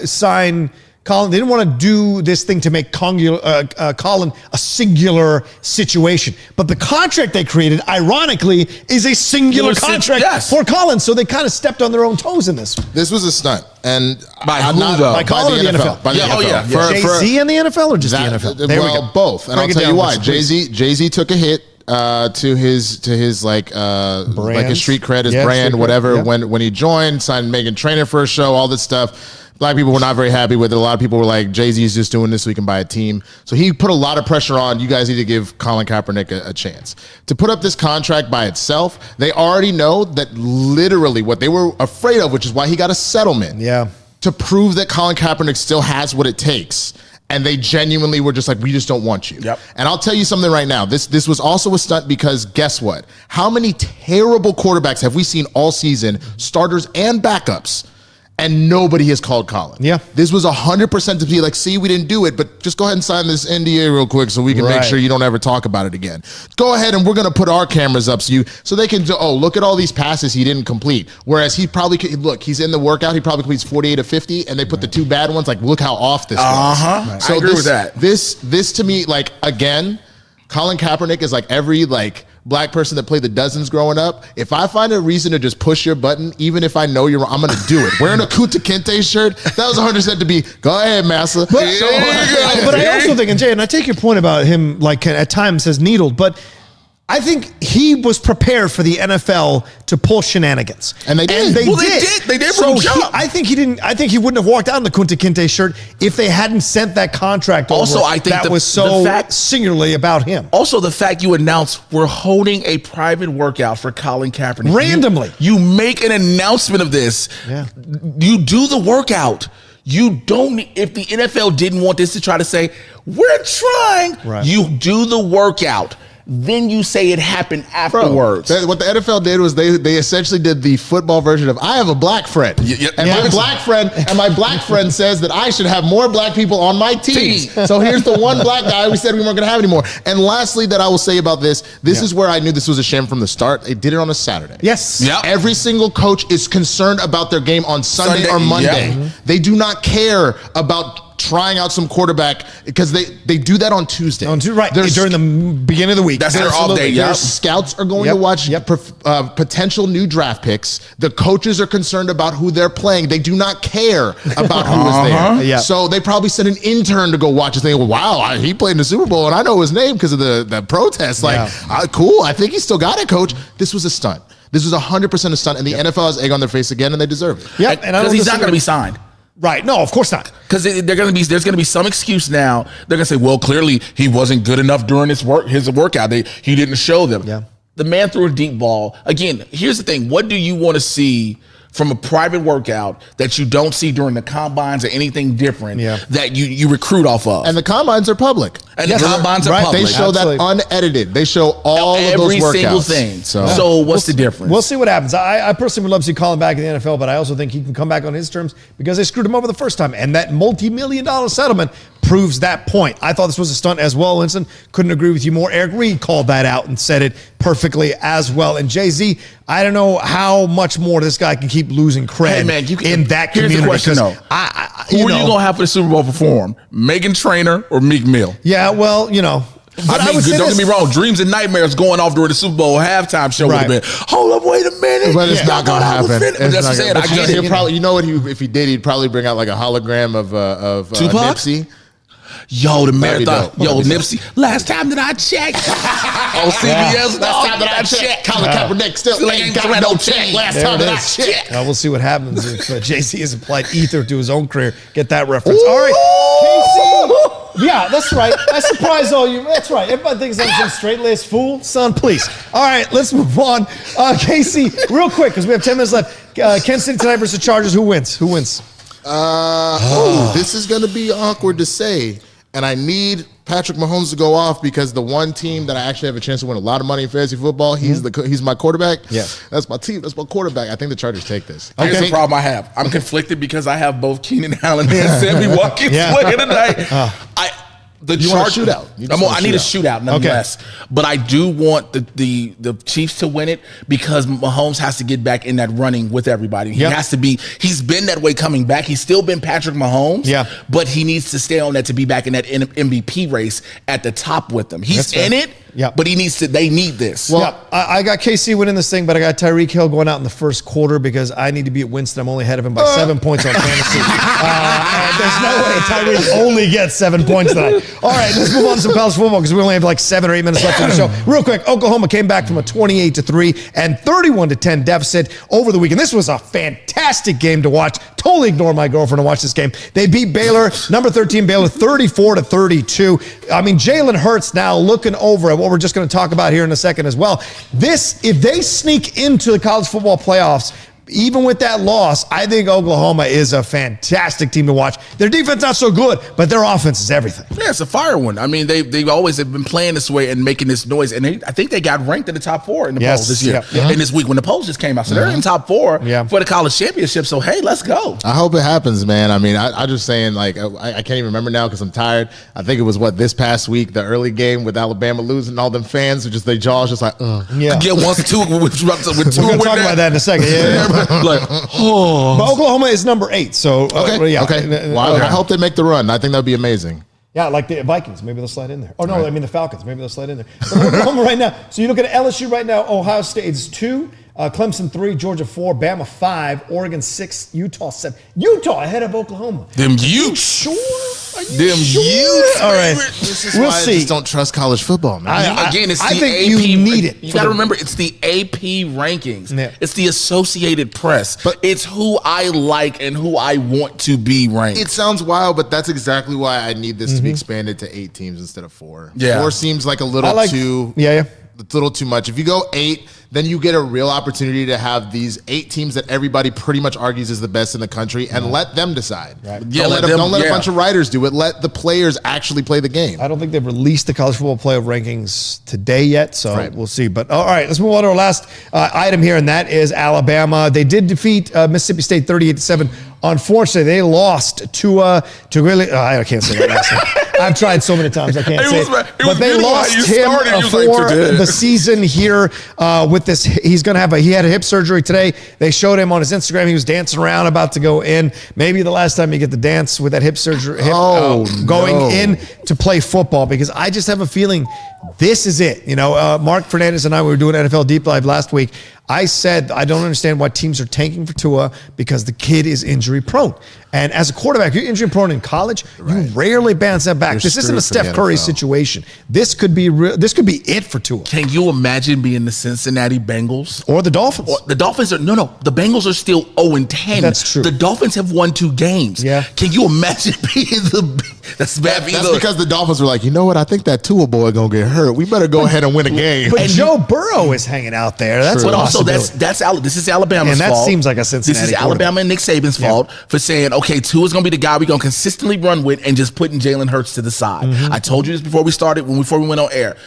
sign Colin. They didn't want to do this thing to make Colin a singular situation. But the contract they created, ironically, is a singular contract for Colin. So they kind of stepped on their own toes in this. This was a stunt. And by who though? By Colin or the NFL? By the NFL. Jay-Z and the NFL or just the NFL? There we go. Both. And I'll tell you why. Jay-Z took a hit to his like a street cred, his brand, whatever. When he joined, signed Meghan Trainor for a show, all this stuff. Black people were not very happy with it. A lot of people were like, Jay-Z is just doing this so he can buy a team. So he put a lot of pressure on, you guys need to give Colin Kaepernick a chance. To put up this contract by itself, they already know that literally what they were afraid of, which is why he got a settlement. Yeah. To prove that Colin Kaepernick still has what it takes. And they genuinely were just like, we just don't want you. Yep. And I'll tell you something right now. This was also a stunt because guess what? How many terrible quarterbacks have we seen all season, starters and backups, and nobody has called Colin? Yeah. This was 100% to be like, see, we didn't do it, but just go ahead and sign this NDA real quick so we can make sure you don't ever talk about it again. Go ahead and we're going to put our cameras up so they can, look at all these passes he didn't complete. Whereas he probably could, look, he's in the workout, he probably completes 48 of 50, and they put the two bad ones, like, look how off this was. Right. So I agree with that. This to me, like, again, Colin Kaepernick is like every, like, black person that played the dozens growing up. If I find a reason to just push your button, even if I know you're wrong, I'm going to do it. Wearing a Kunta Kinte shirt, that was 100% to be, go ahead, massa. But I also think, and Jay, and I take your point about him, like, at times has needled, but I think he was prepared for the NFL to pull shenanigans, and they did. And they did. They did. So I think he didn't. I think he wouldn't have walked out in the Kunta Kinte shirt if they hadn't sent that contract over. Also, I think that was so singularly about him. Also, the fact you announce we're holding a private workout for Colin Kaepernick randomly. You make an announcement of this. Yeah. You do the workout. You don't. If the NFL didn't want this to try to say we're trying, you do the workout. Then you say it happened afterwards. Bro, what the NFL did was they essentially did the football version of I have a black friend. And my black friend says that I should have more black people on my team. So here's the one black guy we said we weren't going to have anymore. And lastly that I will say about this is where I knew this was a sham from the start. They did it on a Saturday. Yes. Yep. Every single coach is concerned about their game on Sunday or Monday. Yep. They do not care about trying out some quarterback because they do that on Tuesday. During the beginning of the week. That's their off day. Their scouts are going to watch potential new draft picks. The coaches are concerned about who they're playing. They do not care about who is there. Yeah. So they probably sent an intern to go watch this thing. Wow, he played in the Super Bowl and I know his name because of the protests. Like, cool. I think he still got it, coach. This was a stunt. This was 100% a stunt, and the NFL has egg on their face again, and they deserve it. Yeah, because he's not going to be signed. Right. No, of course not. Because there's going to be some excuse now. They're going to say, well, clearly he wasn't good enough during his workout. He didn't show them. Yeah. The man threw a deep ball. Again, here's the thing. What do you want to see from a private workout that you don't see during the combines or anything different that you recruit off of? And the combines are public. And the combines are public. They show that unedited. They show all of those workouts. Every single thing. So what's the difference? We'll see what happens. I personally would love to see Colin back in the NFL, but I also think he can come back on his terms because they screwed him over the first time. And that multi-million-dollar settlement proves that point. I thought this was a stunt as well, Winston. Couldn't agree with you more. Eric Reed called that out and said it perfectly as well. And Jay-Z, I don't know how much more this guy can keep losing cred in that community. Here's the question, though. Who are you going to have for the Super Bowl perform? Meghan Trainor or Meek Mill? Yeah, well, But I mean, don't get me wrong. Dreams and nightmares going off during the Super Bowl halftime show would have been. Hold up, wait a minute. But it's not going to happen. That's what I'm saying. I get it. Probably, you know what? If he did, he'd probably bring out like a hologram of Tupac? Nipsey. Yo, the marathon. Yo, Nipsey. Last time that I checked. On CBS. Last time that I checked. Colin Kaepernick still ain't got no check. Last time that I checked. We'll see what happens if Jay-Z has applied ether to his own career. Get that reference. All right, KC. Yeah, that's right. I surprised all you. That's right. Everybody thinks I'm some straight-laced fool. Son, please. All right, let's move on. Casey, real quick, because we have 10 minutes left. Kansas City tonight versus the Chargers. Who wins? Who wins? This is going to be awkward to say. And I need Patrick Mahomes to go off because the one team that I actually have a chance to win a lot of money in fantasy football, he's my quarterback. Yeah. That's my team. That's my quarterback. I think the Chargers take this. Here's the problem I have. I'm conflicted because I have both Keenan Allen and Sammy Watkins playing tonight. You want a shootout? I need a shootout nonetheless. But I do want the Chiefs to win it because Mahomes has to get back in that running with everybody. He has to be. He's been that way coming back. He's still been Patrick Mahomes. Yeah. But he needs to stay on that to be back in that MVP race at the top with them. He's in it. Yeah. But they need this. Well, yeah, I got KC winning this thing, but I got Tyreek Hill going out in the first quarter because I need to beat Winston. I'm only ahead of him by 7 points on fantasy. And there's no way Tyreek only gets 7 points tonight. All right, let's move on to some college football because we only have like 7 or 8 minutes left in the show. Real quick, Oklahoma came back from a 28-3 and 31-10 deficit over the weekend. This was a fantastic game to watch. Totally ignored my girlfriend to watch this game. They beat Baylor, number 13 Baylor, 34-32. I mean, Jalen Hurts now looking over at what we're just going to talk about here in a second as well. If they sneak into the college football playoffs, even with that loss, I think Oklahoma is a fantastic team to watch. Their defense not so good, but their offense is everything. Yeah, it's a fire one. I mean, they always have been playing this way and making this noise. And I think they got ranked in the top 4 in the polls this year. And this week when the polls just came out. So they're in top 4 for the college championship. So, hey, let's go. I hope it happens, man. I mean, I just saying, like, I can't even remember now because I'm tired. I think it was, this past week, the early game with Alabama losing, all them fans, their jaws just like, Yeah. Get 1-2 with 2. We're going to talk about that in a second. Yeah. Like, But Oklahoma is number 8, so okay. Well, I hope they make the run. I think that'd be amazing. Yeah, like the Vikings, maybe they'll slide in there. Oh no, I mean the Falcons, maybe they'll slide in there. But Oklahoma right now. So you look at LSU right now. Ohio State is 2, Clemson 3, Georgia 4, Bama 5, Oregon 6, Utah 7. Utah ahead of Oklahoma. Them Utes. Sure. Them Utes. All right, We'll see. I just don't trust college football, man. Again, it's I the think AP. you need it. You got to remember, it's the AP rankings. Yeah. It's the Associated Press. But it's who I like and who I want to be ranked. It sounds wild, but that's exactly why I need this to be expanded to 8 teams instead of 4. Yeah. 4 seems like a little too. Yeah. It's a little too much. If you go 8, then you get a real opportunity to have these 8 teams that everybody pretty much argues is the best in the country and let them decide. Right. Yeah, don't let a bunch of writers do it. Let the players actually play the game. I don't think they've released the college football playoff rankings today yet, so we'll see. But all right, let's move on to our last item here, and that is Alabama. They did defeat Mississippi State 38-7. Unfortunately, they lost to really. I can't say that last name. I've tried so many times I can't say it. But they lost him for the season here with this. He had a hip surgery today. They showed him on his Instagram. He was dancing around, about to go in. Maybe the last time you get to dance with that hip surgery, going in to play football, because I just have a feeling this is it. Mark Fernandez and I were doing NFL Deep Dive last week. I said, I don't understand why teams are tanking for Tua, because the kid is injury prone. And as a quarterback, you're injury prone in college, you rarely bounce that back. This isn't a Steph Curry situation. This could be it for Tua. Can you imagine being the Cincinnati Bengals? Or the Dolphins. The Dolphins are, the Bengals are still 0-10. That's true. The Dolphins have won 2 games. Yeah. Can you imagine being that's bad. That's because the Dolphins were like, you know what? I think that Tua boy going to get hurt. We better go ahead and win a game. But Joe Burrow is hanging out there. That's what also this is Alabama's fault. And that seems like a Cincinnati. This is Alabama and Nick Saban's fault for saying, okay, Tua's going to be the guy we're going to consistently run with, and just putting Jalen Hurts to the side. I told you this before we started, before we went on air.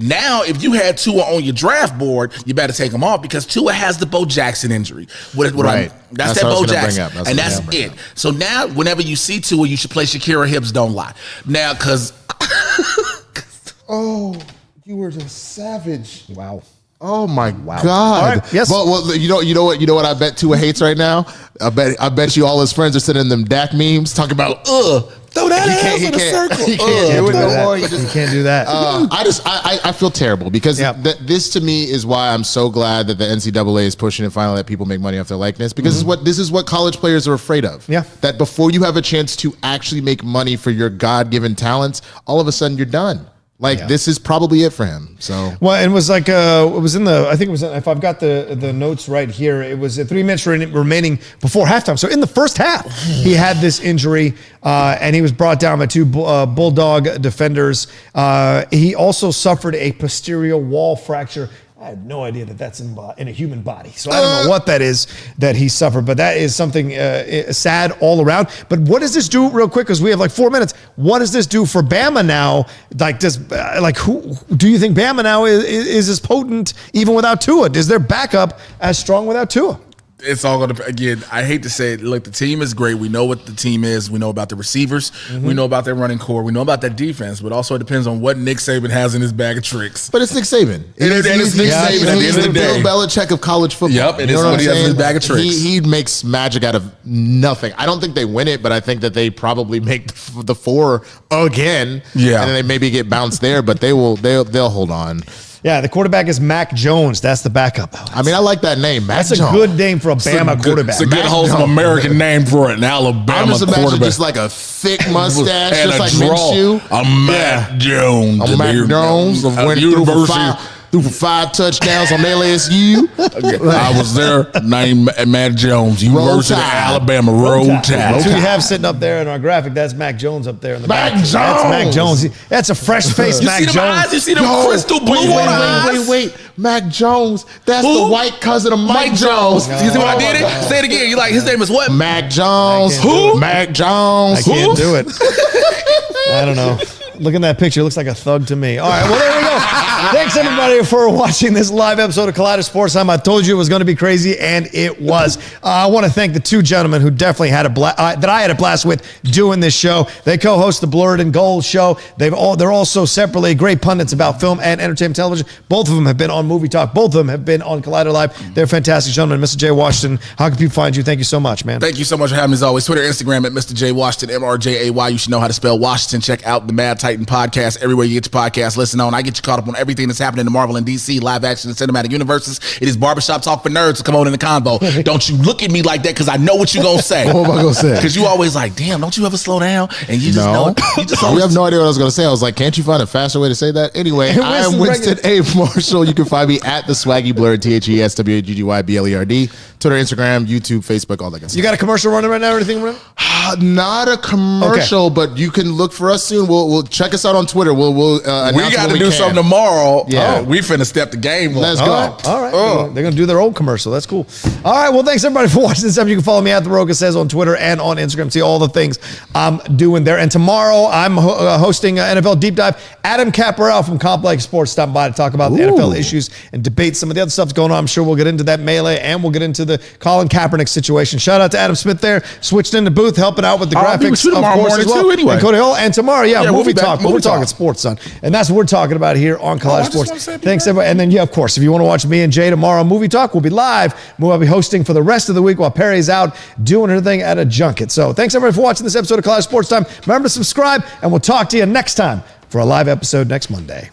Now, if you had Tua on your draft board, you better take him off, because Tua has the Bo Jackson injury. That's that Bo Jackson. And that's it. So now, whenever you see Tua, you should play Shakira Hips Don't Lie. Now, because... Oh, you were just savage. Wow. Oh my God! All right, yes. Well, you know what I bet Tua hates right now. I bet you all his friends are sending them Dak memes talking about throw that ass in a circle. You can't do that. I feel terrible, because this to me is why I'm so glad that the NCAA is pushing it finally, that people make money off their likeness, because this is what college players are afraid of. Yeah, that before you have a chance to actually make money for your God-given talents, all of a sudden you're done. This is probably it for him. So it was like it was in the, I think it was, if I've got the notes right here, it was 3 minutes remaining before halftime. So in the first half, he had this injury, and he was brought down by 2 Bulldog defenders. He also suffered a posterior wall fracture. I had no idea that that's in a human body. So I don't know what that is that he suffered, but that is something sad all around. But what does this do, real quick, because we have like 4 minutes, what does this do for Bama now? Who do you think Bama now is as potent even without Tua? Is their backup as strong without Tua? It's all going to, again, I hate to say it. Look, the team is great. We know what the team is. We know about the receivers. We know about their running core. We know about that defense, but also it depends on what Nick Saban has in his bag of tricks. But it's Nick Saban. It's Nick Saban at the end of the day. Bill Belichick of college football. Yep, it is what he has in his bag of tricks. He makes magic out of nothing. I don't think they win it, but I think that they probably make the 4 again. Yeah. And then they maybe get bounced there, but they'll hold on. Yeah, the quarterback is Mac Jones. That's the backup. I mean, I like that name, Mac That's Jones. a good name for a Bama quarterback. It's a good, wholesome American name for an Alabama I'm just imagining quarterback. just like a thick mustache, and just a like draw. Minshew. A Mac Jones. I'm Mac Jones. Went threw for 5 touchdowns on LSU. I was there. Named Mac Jones, University of Alabama. Roll Tide. That's who you have sitting up there in our graphic. That's Mac Jones up there in the Mac back. Jones. That's Mac Jones. That's a fresh face, Mac See Jones. them eyes? You see them crystal blue eyes? Wait. Mac Jones. That's the white cousin of Mike Jones. You see what I did it? Say it again. You like, his name is what? Mac Jones. Who? Mac Jones. I can't do it. I don't know. Look at that picture. It looks like a thug to me. All right, well, there we go. Thanks, everybody, for watching this live episode of Collider Sports Time. I told you it was going to be crazy, and it was. I want to thank the 2 gentlemen who definitely had a blast, that I had a blast with doing this show. They co-host the Blurred and Gold show. They're also separately great pundits about film and entertainment television. Both of them have been on Movie Talk. Both of them have been on Collider Live. They're fantastic gentlemen. Mr. Jay Washington, how can people find you? Thank you so much, man. Thank you so much for having me as always. Twitter, Instagram at Mr. J Washington, MRJAY. You should know how to spell Washington. Check out the Mad Titan podcast everywhere you get your podcast. Listen on. I get you caught up on everything that's happening in Marvel and DC, live action and cinematic universes. It is Barbershop Talk for Nerds. So come on in the convo. Don't you look at me like that because I know what you're going to say. What am I going to say? Because you always like, damn, don't you ever slow down? And you just know it. You just You have no idea what I was going to say. I was like, can't you find a faster way to say that? Anyway, I am Winston A. Marshall. You can find me at the Swaggy Blurred, THESWAGGYBLERD. Twitter, Instagram, YouTube, Facebook, all that good stuff. You got a commercial running right now or anything running? Not a commercial, but you can look for us soon. We'll check us out on Twitter. We'll we got to do something tomorrow. Yeah. We finna step the game up. Let's go. All right. They're going to do their old commercial. That's cool. All right. Well, thanks, everybody, for watching this episode. You can follow me at The Roca Says on Twitter and on Instagram. See all the things I'm doing there. And tomorrow, I'm hosting NFL Deep Dive. Adam Caparel from Complex Sports stopping by to talk about the NFL issues and debate some of the other stuff's going on. I'm sure we'll get into that melee and we'll get into the Colin Kaepernick situation. Shout out to Adam Smith there. Switched in the booth, helping out with the graphics. Tomorrow morning, too, anyway. And Cody Hall. And tomorrow, movie talk. But we're talking talk. sports, son. And that's what we're talking about here on College Sports. Thanks, everybody. And then, of course, if you want to watch me and Jay tomorrow, Movie Talk will be live. We'll be hosting for the rest of the week while Perry's out doing her thing at a junket. So thanks, everybody, for watching this episode of College Sports Time. Remember to subscribe, and we'll talk to you next time for a live episode next Monday.